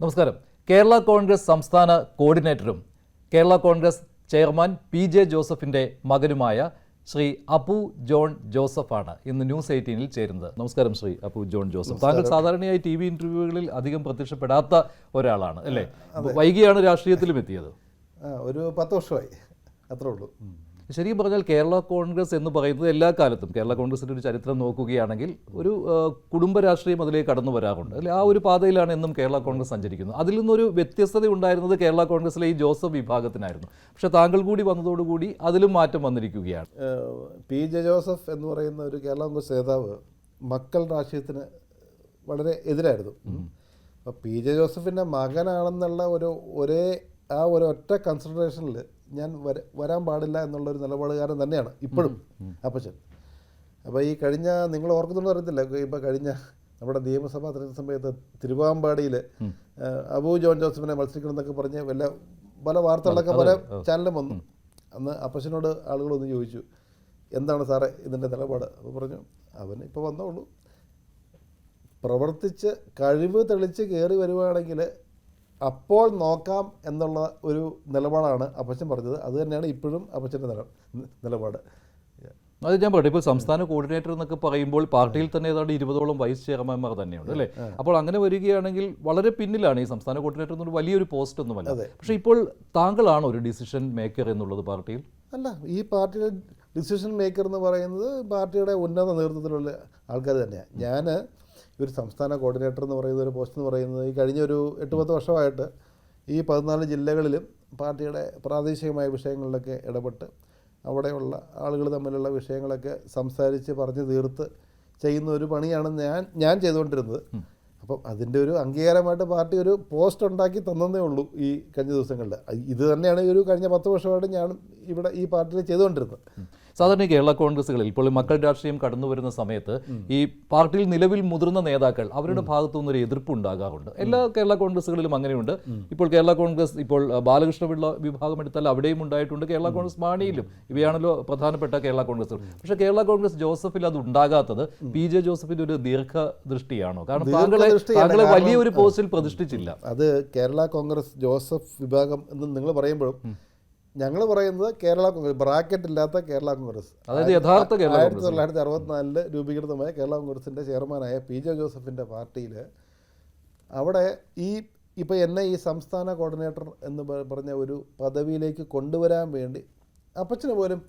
നമസ്കാരം. കേരള കോൺഗ്രസ് സംസ്ഥാന കോർഡിനേറ്ററും Kerala Congress chairman PJ. ജോസഫിന്റെ മകനുമായ ശ്രീ അപ്പു ജോൺ ജോസഫാണ് ഇന്ന് ന്യൂസ് 18-ൽ ചേരുന്നത്. നമസ്കാരം ശ്രീ അപ്പു ജോൺ ജോസഫ്. താങ്കൾ സാധാരണയായി TV ഇന്റർവ്യൂകളിൽ അധികം പ്രത്യക്ഷപ്പെടാത്ത ഒരാളാണ് അല്ലേ? വൈകിയാണ് രാഷ്ട്രീയത്തിലും എത്തിയത്. ഒരു 10 വർഷമായി, അത്രേ ഉള്ളൂ. ശരിക്കും പറഞ്ഞാൽ കേരള കോൺഗ്രസ് എന്ന് പറയുന്നത് എല്ലാ കാലത്തും കേരള കോൺഗ്രസിൻ്റെ ഒരു ചരിത്രം നോക്കുകയാണെങ്കിൽ ഒരു കുടുംബ രാഷ്ട്രീയം അതിലേക്ക് കടന്നു വരാറുണ്ട് അല്ലെ? ആ ഒരു പാതയിലാണ് എന്നും കേരള കോൺഗ്രസ് സഞ്ചരിക്കുന്നത്. അതിൽ നിന്നൊരു വ്യത്യസ്തത ഉണ്ടായിരുന്നത് കേരള കോൺഗ്രസിലെ ഈ ജോസഫ് വിഭാഗത്തിനായിരുന്നു. പക്ഷേ താങ്കൾ കൂടി വന്നതോടുകൂടി അതിലും മാറ്റം വന്നിരിക്കുകയാണ്. പി.ജെ. ജോസഫ് എന്ന് പറയുന്ന ഒരു കേരള കോൺഗ്രസ് നേതാവ് മക്കൾ രാഷ്ട്രീയത്തിന് വളരെ എതിരായിരുന്നു. അപ്പോൾ പി.ജെ. ജോസഫിൻ്റെ മകനാണെന്നുള്ള ഒരു ഒറ്റ കൺസിഡറേഷനിൽ ഞാൻ വരാൻ പാടില്ല എന്നുള്ളൊരു നിലപാടുകാരൻ തന്നെയാണ് ഇപ്പോഴും അപ്പച്ചൻ. അപ്പോൾ ഈ കഴിഞ്ഞ, നിങ്ങൾ ഓർക്കുന്നുണ്ടോ അറിയത്തില്ല, ഇപ്പോൾ കഴിഞ്ഞ നമ്മുടെ നിയമസഭാ തെരഞ്ഞെടുപ്പ് സമയത്ത് തിരുവാമ്പാടിയിൽ അബു ജോൺ ജോസഫിനെ മത്സരിക്കണം എന്നൊക്കെ പറഞ്ഞ് പല വാർത്തകളൊക്കെ പല ചാനലും വന്നു. അന്ന് അപ്പച്ചനോട് ആളുകളൊന്ന് ചോദിച്ചു, എന്താണ് സാറേ ഇതിൻ്റെ നിലപാട്? അപ്പോൾ പറഞ്ഞു, അവൻ ഇപ്പോൾ വന്നോളൂ, പ്രവർത്തിച്ച് കഴിവ് തെളിച്ച് കയറി വരുവാണെങ്കിൽ അപ്പോൾ നോക്കാം എന്നുള്ള ഒരു നിലപാടാണ് അപ്പച്ചൻ പറഞ്ഞത്. അത് തന്നെയാണ് ഇപ്പോഴും അപ്പച്ചൻ്റെ നിലപാട്. അത് ഞാൻ പറയട്ടെ, ഇപ്പോൾ സംസ്ഥാന കോർഡിനേറ്റർ എന്നൊക്കെ പറയുമ്പോൾ പാർട്ടിയിൽ തന്നെ ഏതാണ്ട് 20ഓളം വൈസ് ചെയർമാൻമാർ തന്നെയുണ്ട് അല്ലേ? അപ്പോൾ അങ്ങനെ വരികയാണെങ്കിൽ വളരെ പിന്നിലാണ്. ഈ സംസ്ഥാന കോർഡിനേറ്റർ എന്നൊരു വലിയൊരു പോസ്റ്റ് ഒന്നുമല്ല. പക്ഷേ ഇപ്പോൾ താങ്കളാണ് ഒരു ഡിസിഷൻ മേക്കർ എന്നുള്ളത് പാർട്ടിയിൽ? അല്ല, ഈ പാർട്ടിയുടെ ഡിസിഷൻ മേക്കർ എന്ന് പറയുന്നത് പാർട്ടിയുടെ ഉന്നത നേതൃത്വത്തിലുള്ള ആൾക്കാർ തന്നെയാണ്. ഞാൻ ഒരു സംസ്ഥാന കോർഡിനേറ്റർ എന്ന് പറയുന്ന ഒരു പോസ്റ്റ് എന്ന് പറയുന്നത് ഈ കഴിഞ്ഞ ഒരു 8-10 വർഷമായിട്ട് ഈ 14 ജില്ലകളിലും പാർട്ടിയുടെ പ്രാദേശികമായ വിഷയങ്ങളിലൊക്കെ ഇടപെട്ട് അവിടെയുള്ള ആളുകൾ തമ്മിലുള്ള വിഷയങ്ങളൊക്കെ സംസാരിച്ച് പറഞ്ഞ് തീർത്ത് ചെയ്യുന്ന ഒരു പണിയാണ് ഞാൻ ചെയ്തുകൊണ്ടിരുന്നത്. അപ്പം അതിൻ്റെ ഒരു അംഗീകാരമായിട്ട് പാർട്ടി ഒരു പോസ്റ്റ് ഉണ്ടാക്കി തന്നതേ ഉള്ളൂ ഈ കഴിഞ്ഞ ദിവസങ്ങളിൽ. ഇത് തന്നെയാണ് ഈ ഒരു കഴിഞ്ഞ 10 വർഷമായിട്ട് ഞാൻ ഇവിടെ ഈ പാർട്ടിയിൽ ചെയ്തുകൊണ്ടിരുന്നത്. സാധാരണ കേരള കോൺഗ്രസുകളിൽ ഇപ്പോൾ മക്കൾ രാഷ്ട്രീയം കടന്നു വരുന്ന സമയത്ത് ഈ പാർട്ടിയിൽ നിലവിൽ മുതിർന്ന നേതാക്കൾ അവരുടെ ഭാഗത്തുനിന്ന് ഒരു എതിർപ്പ് ഉണ്ടാകാറുണ്ട്. എല്ലാ കേരള കോൺഗ്രസുകളിലും അങ്ങനെയുണ്ട്. ഇപ്പോൾ കേരള കോൺഗ്രസ്, ഇപ്പോൾ ബാലകൃഷ്ണപിള്ള വിഭാഗം എടുത്താൽ അവിടെയും ഉണ്ടായിട്ടുണ്ട്, കേരള കോൺഗ്രസ് മാണിയിലും. ഇവയാണല്ലോ പ്രധാനപ്പെട്ട കേരള കോൺഗ്രസുകൾ. പക്ഷേ കേരള കോൺഗ്രസ് ജോസഫിൽ അത് ഉണ്ടാകാത്തത് പി.ജെ. ജോസഫിൻ്റെ ഒരു ദീർഘദൃഷ്ടിയാണോ? കാരണം താങ്കളെ വലിയൊരു പോസ്റ്റിൽ പ്രതിഷ്ഠിച്ചില്ല. അത് കേരള കോൺഗ്രസ് ജോസഫ് വിഭാഗം എന്ന് നിങ്ങൾ പറയുമ്പോഴും ഞങ്ങൾ പറയുന്നത് കേരള കോൺഗ്രസ്, ബ്രാക്കറ്റ് ഇല്ലാത്ത കേരള കോൺഗ്രസ്, അതായത് യഥാർത്ഥ 1964 രൂപീകൃതമായ കേരള കോൺഗ്രസിൻ്റെ ചെയർമാനായ പി.ജെ. ജോസഫിൻ്റെ പാർട്ടിയിൽ അവിടെ ഇപ്പോൾ എന്നെ ഈ സംസ്ഥാന കോർഡിനേറ്റർ എന്ന് പറഞ്ഞ ഒരു പദവിയിലേക്ക് കൊണ്ടുവരാൻ വേണ്ടി അപ്പച്ചന് പോലും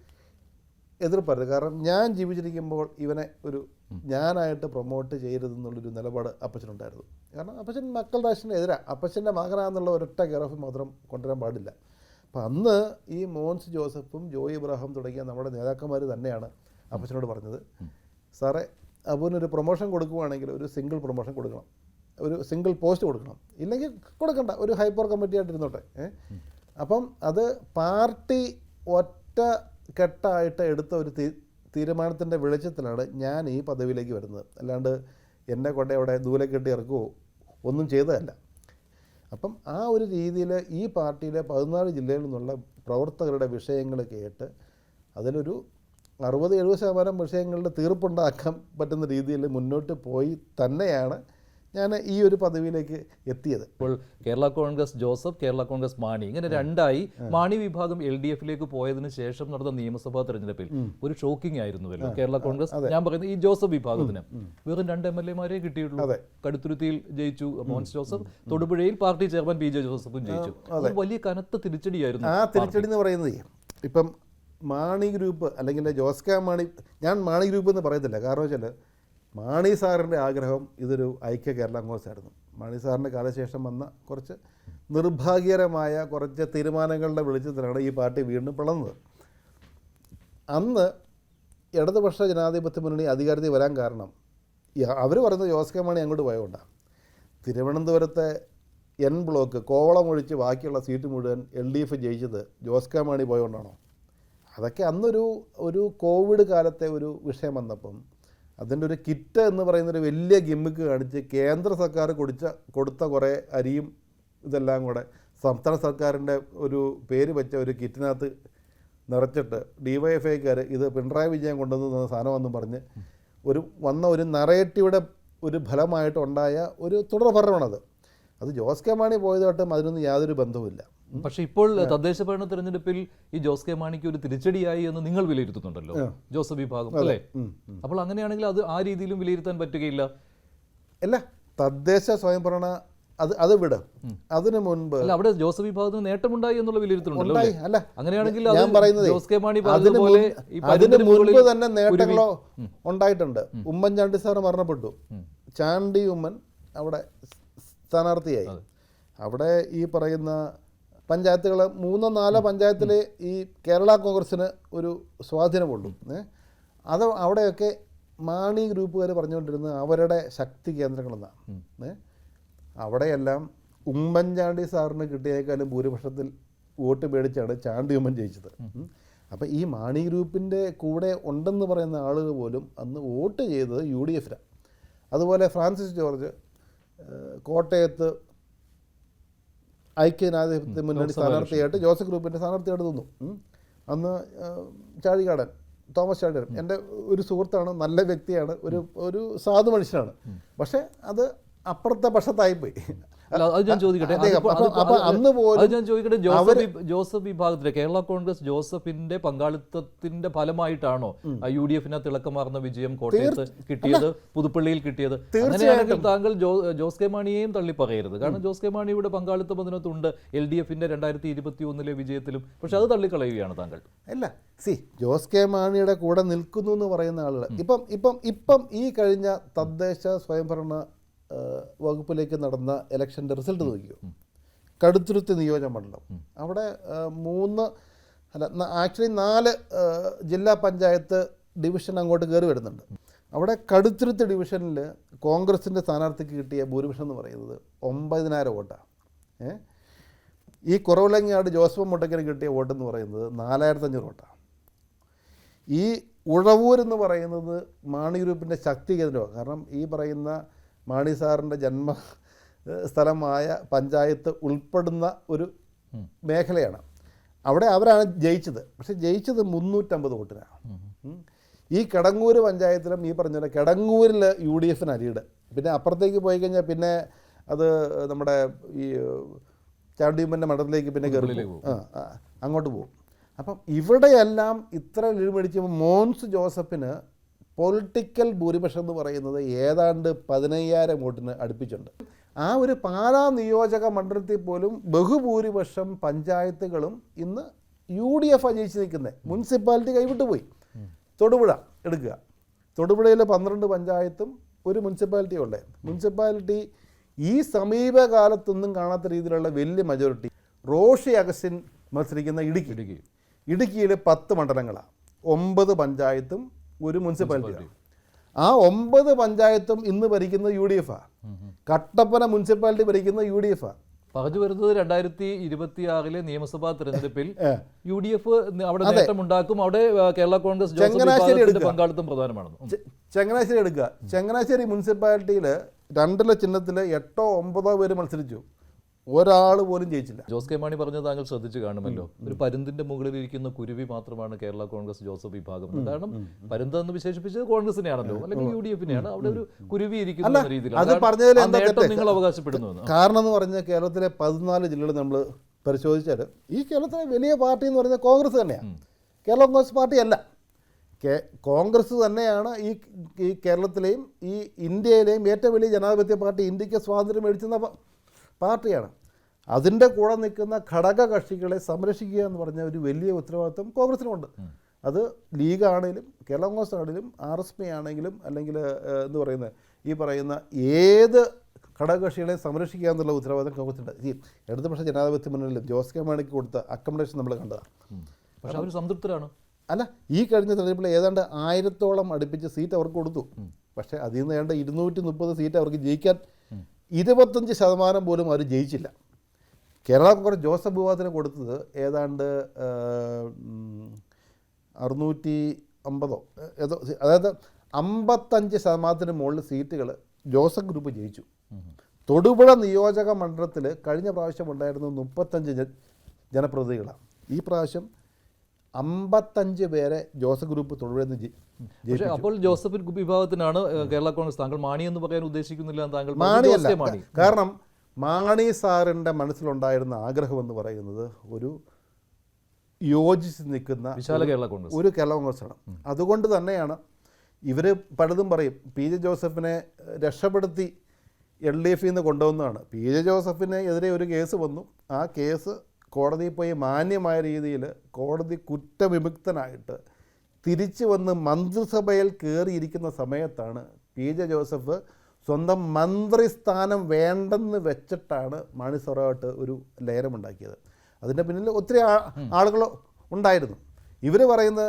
എതിർപ്പായിരുന്നു. കാരണം ഞാൻ ജീവിച്ചിരിക്കുമ്പോൾ ഇവനെ ഞാനായിട്ട് പ്രൊമോട്ട് ചെയ്യരുതെന്നുള്ളൊരു നിലപാട് അപ്പച്ചനുണ്ടായിരുന്നു. കാരണം അപ്പച്ചൻ മക്കൾ രാഷ്ട്രീയത്തിന് എതിരാണ്. അപ്പച്ചൻ്റെ മകനാന്നുള്ള ഒരൊറ്റ കെയർ മാത്രം കൊണ്ടുവരാൻ പാടില്ല. അപ്പം അന്ന് ഈ മോൻസ് ജോസഫും ജോയി ഇബ്രാഹിം തുടങ്ങിയ നമ്മുടെ നേതാക്കന്മാർ തന്നെയാണ് അപ്പച്ചനോട് പറഞ്ഞത്, സാറേ അബുവിനൊരു പ്രൊമോഷൻ കൊടുക്കുകയാണെങ്കിൽ ഒരു സിംഗിൾ പ്രൊമോഷൻ കൊടുക്കണം, ഒരു സിംഗിൾ പോസ്റ്റ് കൊടുക്കണം, ഇല്ലെങ്കിൽ കൊടുക്കണ്ട, ഒരു ഹൈപ്പർ കമ്മിറ്റി ആയിട്ടിരുന്നോട്ടെ. അപ്പം അത് പാർട്ടി ഒറ്റ കെട്ടായിട്ട് എടുത്ത ഒരു തീരുമാനത്തിൻ്റെ വെളിച്ചത്തിലാണ് ഞാൻ ഈ പദവിയിലേക്ക് വരുന്നത്. അല്ലാണ്ട് എന്നെ കൊണ്ട് അവിടെ ദൂരെ കെട്ടി ഇറക്കുകയോ ഒന്നും ചെയ്തതല്ല. അപ്പം ആ ഒരു രീതിയിൽ ഈ പാർട്ടിയിലെ 14 ജില്ലയിൽ നിന്നുള്ള പ്രവർത്തകരുടെ വിഷയങ്ങൾ കേട്ട് അതിലൊരു 60-70% വിഷയങ്ങളുടെ തീർപ്പുണ്ടാക്കാൻ പറ്റുന്ന രീതിയിൽ മുന്നോട്ട് പോയി തന്നെയാണ് ഞാൻ ഈ ഒരു പദവിയിലേക്ക് എത്തിയത്. ഇപ്പോൾ കേരള കോൺഗ്രസ് ജോസഫ്, കേരള കോൺഗ്രസ് മാണി, ഇങ്ങനെ രണ്ടായി. മാണി വിഭാഗം LDF-ലേക്ക് പോയതിനു ശേഷം നടന്ന നിയമസഭാ തെരഞ്ഞെടുപ്പിൽ ഒരു ഷോക്കിംഗ് ആയിരുന്നുവല്ലോ കേരള കോൺഗ്രസ്. ഞാൻ പറയുന്നത് ഈ ജോസഫ് വിഭാഗത്തിന് വെറും 2 MLA-മാരെ കിട്ടിയിട്ടുള്ളൂ. കടുത്തുരുത്തിയിൽ ജയിച്ചു മോൻസ് ജോസഫ്, തൊടുപുഴയിൽ പാർട്ടി ചെയർമാൻ പി.ജെ. ജോസഫും ജയിച്ചു. അത് വലിയ കനത്ത തിരിച്ചടിയായിരുന്നു. ആ തിരിച്ചടി എന്ന് പറയുന്നത് ഇപ്പം മാണി ഗ്രൂപ്പ് അല്ലെങ്കിൽ ജോസ് മാണി, ഞാൻ മാണി ഗ്രൂപ്പ് എന്ന് പറയത്തില്ല. കാരണം വെച്ചാൽ മാണി സാറിൻ്റെ ആഗ്രഹം ഇതൊരു ഐക്യ കേരള കോൺഗ്രസ് ആയിരുന്നു. മാണി സാറിൻ്റെ കാലശേഷം വന്ന കുറച്ച് നിർഭാഗ്യകരമായ കുറച്ച് തീരുമാനങ്ങളുടെ വെളിച്ചത്തിലാണ് ഈ പാർട്ടി വീണ്ടും പിളർന്നത്. അന്ന് ഇടതുപക്ഷ ജനാധിപത്യ മുന്നണി അധികാരത്തിൽ വരാൻ കാരണം അവർ പറയുന്നത് ജോസ് മാണി അങ്ങോട്ട് പോയതുകൊണ്ടാണ്. തിരുവനന്തപുരത്തെ N ബ്ലോക്ക് കോവളമൊഴിച്ച് ബാക്കിയുള്ള സീറ്റ് മുഴുവൻ LDF ജയിച്ചത് ജോസ് മാണി പോയതുകൊണ്ടാണോ? അതൊക്കെ അന്നൊരു കോവിഡ് കാലത്തെ ഒരു വിഷയം വന്നപ്പം അതിൻ്റെ ഒരു കിറ്റ് എന്ന് പറയുന്നൊരു വലിയ ഗിമ്മിക്ക് കാണിച്ച് കേന്ദ്ര സർക്കാർ കൊടുത്ത കുറേ അരിയും ഇതെല്ലാം കൂടെ സംസ്ഥാന സർക്കാരിൻ്റെ ഒരു പേര് വെച്ച ഒരു കിറ്റിനകത്ത് നിറച്ചിട്ട് DYFIക്കാർ ഇത് പിണറായി വിജയൻ കൊണ്ടുവന്ന സാധനമെന്നും പറഞ്ഞ് ഒരു നറേറ്റീവിടെ ഒരു ഫലമായിട്ടുണ്ടായ ഒരു തുടർ ഭരണമാണത്. അത് ജോസ് കെ മാണി പോയതായിട്ടും അതിനൊന്നും യാതൊരു ബന്ധവുമില്ല. പക്ഷേ ഇപ്പോൾ തദ്ദേശ ഭരണ തെരഞ്ഞെടുപ്പിൽ ഈ ജോസ് കെ മാണിക്ക് ഒരു തിരിച്ചടിയായി എന്ന് നിങ്ങൾ വിലയിരുത്തുന്നുണ്ടല്ലോ, ജോസഫ് വിഭാഗം അല്ലേ? അപ്പോൾ അങ്ങനെയാണെങ്കിൽ അത് ആ രീതിയിലും വിലയിരുത്താൻ പറ്റുകയില്ല. അല്ല, തദ്ദേശ സ്വയംഭരണ അത് വിടും. അതിനു മുൻപ് അല്ല, അവിടെ ജോസഫ് വിഭാഗത്തിന് നേട്ടമുണ്ടായി എന്നുള്ള വിലയിരുത്തലുണ്ടല്ലോ. അല്ല, അങ്ങനെയാണെങ്കിൽ ഞാൻ പറയുന്നത് ജോസ് കെ മാണി അതിന് മുൻപ് തന്നെ നേട്ടങ്ങളോ ഉണ്ടായിട്ടുണ്ട്. ഉമ്മൻചാണ്ടി സാർ മരണപ്പെട്ടു, ചാണ്ടി ഉമ്മൻ അവിടെ സ്ഥാനാർത്ഥിയായി. അവിടെ ഈ പറയുന്ന പഞ്ചായത്തുകൾ 3-4 പഞ്ചായത്തിൽ ഈ കേരള കോൺഗ്രസ്സിന് ഒരു സ്വാധീനമുള്ളൂ. അത് അവിടെയൊക്കെ മാണി ഗ്രൂപ്പുകാർ പറഞ്ഞുകൊണ്ടിരുന്നത് അവരുടെ ശക്തി കേന്ദ്രങ്ങളെന്നാണ്. അവിടെയെല്ലാം ഉമ്മൻചാണ്ടി സാറിന് കിട്ടിയേക്കാളും ഭൂരിപക്ഷത്തിൽ വോട്ട് മേടിച്ചാണ് ചാണ്ടി ഉമ്മൻ ജയിച്ചത്. അപ്പോൾ ഈ മാണി ഗ്രൂപ്പിൻ്റെ കൂടെ ഉണ്ടെന്ന് പറയുന്ന ആളുകൾ പോലും അന്ന് വോട്ട് ചെയ്തത് UDF-ലാണ്. അതുപോലെ ഫ്രാൻസിസ് ജോർജ് കോട്ടയത്ത് ഐക്യജനാധിപത്യ മുന്നണി സ്ഥാനാർത്ഥിയായിട്ട് ജോസഫ് ഗ്രൂപ്പിൻ്റെ സ്ഥാനാർത്ഥിയായിട്ട് നിന്നു. അന്ന് ചാഴികാടൻ, തോമസ് ചാഴികാടൻ എൻ്റെ ഒരു സുഹൃത്താണ്, നല്ല വ്യക്തിയാണ്, ഒരു സാധു മനുഷ്യനാണ്. പക്ഷേ അത് അപ്പുറത്തെ പക്ഷത്തായിപ്പോയി. ജോസഫ് വിഭാഗത്തിലെ കേരള കോൺഗ്രസ് ജോസഫിന്റെ പങ്കാളിത്തത്തിന്റെ ഫലമായിട്ടാണോ UDF-ന് തിളക്കമാർന്ന വിജയം കോട്ടയത്ത് കിട്ടിയത്, പുതുപ്പള്ളിയിൽ കിട്ടിയത്? അങ്ങനെയാണെങ്കിൽ താങ്കൾ ജോസ് കെ മാണിയെയും തള്ളി പറയരുത്. കാരണം ജോസ് കെ മാണിയുടെ പങ്കാളിത്തം അതിനകത്തുണ്ട് LDF-ന്റെ 2021 വിജയത്തിലും. പക്ഷെ അത് തള്ളിക്കളയുകയാണ് താങ്കൾ. അല്ല, ജോസ് കെ മാണിയുടെ കൂടെ നിൽക്കുന്നു എന്ന് പറയുന്ന ആളുകൾ ഇപ്പം ഈ കഴിഞ്ഞ തദ്ദേശ സ്വയംഭരണ വകുപ്പിലേക്ക് നടന്ന ഇലക്ഷൻ്റെ റിസൾട്ട് നോക്കിയോ. കടുത്തുരുത്തി നിയോജകമണ്ഡലം, അവിടെ 4 ജില്ലാ പഞ്ചായത്ത് ഡിവിഷൻ അങ്ങോട്ട് കയറി വരുന്നുണ്ട്. അവിടെ കടുത്തുരുത്തി ഡിവിഷനിൽ കോൺഗ്രസിൻ്റെ സ്ഥാനാർത്ഥിക്ക് കിട്ടിയ ഭൂരിപക്ഷം എന്ന് പറയുന്നത് 9000 വോട്ടാണ്. ഈ കുറവിലങ്ങാട് ജോസഫ് മുട്ടയ്ക്കിന് കിട്ടിയ വോട്ടെന്ന് പറയുന്നത് 4500 വോട്ടാണ്. ഈ ഉഴവൂരെന്ന് പറയുന്നത് മാണി ഗ്രൂപ്പിൻ്റെ ശക്തി കേന്ദ്രമാണ്. കാരണം ഈ പറയുന്ന മാണി സാറിൻ്റെ ജന്മ സ്ഥലമായ പഞ്ചായത്ത് ഉൾപ്പെടുന്ന ഒരു മേഖലയാണ്. അവിടെ അവരാണ് ജയിച്ചത്. പക്ഷെ ജയിച്ചത് 350 വോട്ടിനാണ്. ഈ കിടങ്ങൂര് പഞ്ചായത്തിലും ഈ പറഞ്ഞ പോലെ കിടങ്ങൂരിൽ UDF-ന് അരിയുടെ, പിന്നെ അപ്പുറത്തേക്ക് പോയി കഴിഞ്ഞാൽ പിന്നെ അത് നമ്മുടെ ഈ ചാണ്ടിയമ്മൻ്റെ മഠത്തിലേക്ക് പിന്നെ കയറി അങ്ങോട്ട് പോകും. അപ്പം ഇവിടെയെല്ലാം ഇത്ര ലീഡ് മോൻസ് ജോസഫിന് പൊളിറ്റിക്കൽ ഭൂരിപക്ഷം എന്ന് പറയുന്നത് ഏതാണ്ട് 15000 വോട്ടിന് അടുപ്പിച്ചുണ്ട്. ആ ഒരു പാലാ നിയോജക മണ്ഡലത്തിൽ പോലും ബഹുഭൂരിപക്ഷം പഞ്ചായത്തുകളും ഇന്ന് UDF ജയിച്ച് നിൽക്കുന്നത്. മുനിസിപ്പാലിറ്റി കൈവിട്ടു പോയി. തൊടുപുഴ എടുക്കുക, തൊടുപുഴയിൽ 12 പഞ്ചായത്തും ഒരു മുനിസിപ്പാലിറ്റി ഉള്ളത്. മുനിസിപ്പാലിറ്റി ഈ സമീപകാലത്തൊന്നും കാണാത്ത രീതിയിലുള്ള വലിയ മജോറിറ്റി. റോഷി അഗസ്റ്റിൻ മത്സരിക്കുന്ന ഇടുക്കിയിൽ 10 മണ്ഡലങ്ങളാണ്, 9 പഞ്ചായത്തും ഒരു മുനിസിപ്പാലിറ്റിയാണ്. ആ 9 പഞ്ചായത്തും ഇന്ന് ഭരിക്കുന്നത് UDF-ആണ്. കട്ടപ്പന മുനിസിപ്പാലിറ്റി ഭരിക്കുന്നത് UDF-ആണ്. പറഞ്ഞു വരുന്നത് 2026 നിയമസഭാ തെരഞ്ഞെടുപ്പിൽ UDF അവിടെ നേട്ടമുണ്ടാക്കും. അവിടെ കേരള കോൺഗ്രസ് പങ്കാളിത്തം പ്രധാനമാണെന്ന്. ചങ്ങനാശ്ശേരി എടുക്കുക. ചങ്ങനാശ്ശേരി മുനിസിപ്പാലിറ്റിയിൽ 2 ചിഹ്നത്തിൽ 8-9 പേര് മത്സരിച്ചു, ഒരാൾ പോലും ജയിച്ചില്ല. ജോസ് കെ മാണി പറഞ്ഞത് താങ്കൾ ശ്രദ്ധിച്ചു കാണുമല്ലോ. ഒരു പരുന്തിന്റെ മുകളിൽ ഇരിക്കുന്ന കുരുവി മാത്രമാണ് കേരള കോൺഗ്രസ് ജോസഫ് വിഭാഗം. കാരണം പരുന്ത് എന്ന് വിശേഷിപ്പിച്ചത് കോൺഗ്രസിനെയാണല്ലോ, അല്ലെങ്കിൽ UDF-നെയാണ്. അവിടെ ഒരു കുരുവി ഇരിക്കുന്ന രീതിയിലാണ് നിങ്ങൾ അവകാശപ്പെടുന്നു. കാരണം എന്ന് പറഞ്ഞാൽ കേരളത്തിലെ 14 ജില്ലകൾ നമ്മൾ പരിശോധിച്ചാൽ ഈ കേരളത്തിലെ വലിയ പാർട്ടി എന്ന് പറയുന്നത് കോൺഗ്രസ് തന്നെയാണ്. കേരള കോൺഗ്രസ് പാർട്ടിയല്ല, കോൺഗ്രസ് തന്നെയാണ് ഈ കേരളത്തിലെയും ഈ ഇന്ത്യയിലെയും ഏറ്റവും വലിയ ജനാധിപത്യ പാർട്ടി. ഇന്ത്യക്ക് സ്വാതന്ത്ര്യം മേടിച്ചുന്ന പാർട്ടിയാണ്. അതിൻ്റെ കൂടെ നിൽക്കുന്ന ഘടക കക്ഷികളെ സംരക്ഷിക്കുക എന്ന് പറഞ്ഞ ഒരു വലിയ ഉത്തരവാദിത്വം കോൺഗ്രസിനുണ്ട്. അത് ലീഗാണെങ്കിലും കേരള കോൺഗ്രസ് ആണെങ്കിലും RSP ആണെങ്കിലും അല്ലെങ്കിൽ എന്ന് പറയുന്നത് ഈ പറയുന്ന ഏത് ഘടകകക്ഷികളെ സംരക്ഷിക്കുക എന്നുള്ള ഉത്തരവാദിത്വം കോൺഗ്രസിനുണ്ട്. ഈ ഇടതുപക്ഷ ജനാധിപത്യ മുന്നണിയിൽ ജോസ് കെ മാണിക്ക് കൊടുത്ത അക്കോമഡേഷൻ നമ്മൾ കണ്ടതാണ്. പക്ഷേ അവർ സംതൃപ്തരാണ്. അല്ല, ഈ കഴിഞ്ഞ തെരഞ്ഞെടുപ്പിൽ ഏതാണ്ട് 1000-ഓളം അടുപ്പിച്ച് സീറ്റ് അവർക്ക് കൊടുത്തു. പക്ഷേ അതിൽ നിന്ന് ഏതാണ്ട് 230 സീറ്റ് അവർക്ക് ജയിക്കാൻ 25% പോലും അവർ ജയിച്ചില്ല. കേരള കോൺഗ്രസ് ജോസഫ് വിഭാഗത്തിന് കൊടുത്തത് ഏതാണ്ട് 650 ഏതോ, അതായത് 55% മുകളിൽ സീറ്റുകൾ ജോസഫ് ഗ്രൂപ്പ് ജയിച്ചു. തൊടുപുഴ നിയോജക മണ്ഡലത്തിൽ കഴിഞ്ഞ പ്രാവശ്യം ഉണ്ടായിരുന്ന 35 ജനപ്രതിനിധികളാണ്. ഈ പ്രാവശ്യം 55 പേരെ ജോസഫ് ഗ്രൂപ്പ് തൊടുപുഴയിൽ നിന്ന് ജയിച്ചു. അപ്പോൾ ജോസഫ് വിഭാഗത്തിനാണ് കേരള കോൺഗ്രസ്. താങ്കൾ മാണി എന്ന് പറയാൻ ഉദ്ദേശിക്കുന്നില്ല. താങ്കൾ മാണിയല്ല, കാരണം മാണി സാറിൻ്റെ മനസ്സിലുണ്ടായിരുന്ന ആഗ്രഹമെന്ന് പറയുന്നത് ഒരു യോജിച്ച് നിൽക്കുന്ന വിശാല കേരള കോൺഗ്രസ് ഒരു കേരള കോൺഗ്രസ്സാണ്. അതുകൊണ്ട് തന്നെയാണ് ഇവർ പലതും പറയും പി ജെ ജോസഫിനെ രക്ഷപ്പെടുത്തി LDF നിന്ന് കൊണ്ടുവന്നതാണ്. പി ജെ ജോസഫിന് എതിരെ ഒരു കേസ് വന്നു. ആ കേസ് കോടതിയിൽ പോയി മാന്യമായ രീതിയിൽ കോടതി കുറ്റവിമുക്തനായിട്ട് തിരിച്ചു വന്ന് മന്ത്രിസഭയിൽ കയറിയിരിക്കുന്ന സമയത്താണ് പി ജെ ജോസഫ് സ്വന്തം മന്ത്രിസ്ഥാനം വേണ്ടെന്ന് വെച്ചിട്ടാണ് മാണി സാറുമായിട്ട് ഒരു ലയനമുണ്ടാക്കിയത്. അതിൻ്റെ പിന്നിൽ ഒത്തിരി ആളുകൾ ഉണ്ടായിരുന്നു. ഇവർ പറയുന്ന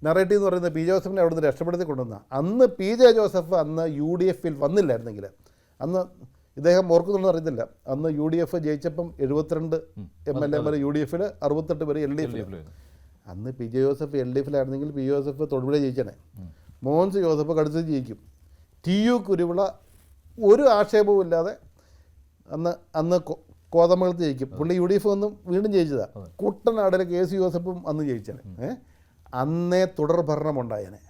നറേറ്റീവ് എന്ന് പറയുന്നത് പി ജെ ജോസഫിനെ അവിടുന്ന് രക്ഷപ്പെടുത്തി കൊണ്ടുവന്ന അന്ന് പി ജെ ജോസഫ് അന്ന് UDF വന്നില്ലായിരുന്നെങ്കിൽ, അന്ന് ഇദ്ദേഹം ഓർക്കുന്നുണ്ടെന്ന് അറിയത്തില്ല, അന്ന് UDF ജയിച്ചപ്പം 72 MLA UDF 68 പേര് LDF. അന്ന് P J Joseph LDF P Joseph Thodupuzha ജയിച്ചനെ, മോൻസ് ജോസഫ് കടുത്ത് ജയിക്കും. TU കുരുവിള ഒരു ആക്ഷേപവും ഇല്ലാതെ അന്ന് കോതമംഗലത്ത് ജയിക്കും. പുള്ളി UDF ഒന്നും വീണ്ടും ജയിച്ചതാണ്. കുട്ടനാടിലെ KC ജോസഫും അന്ന് ജയിച്ചനെ. അന്നേ തുടർ ഭരണമുണ്ടായനെ.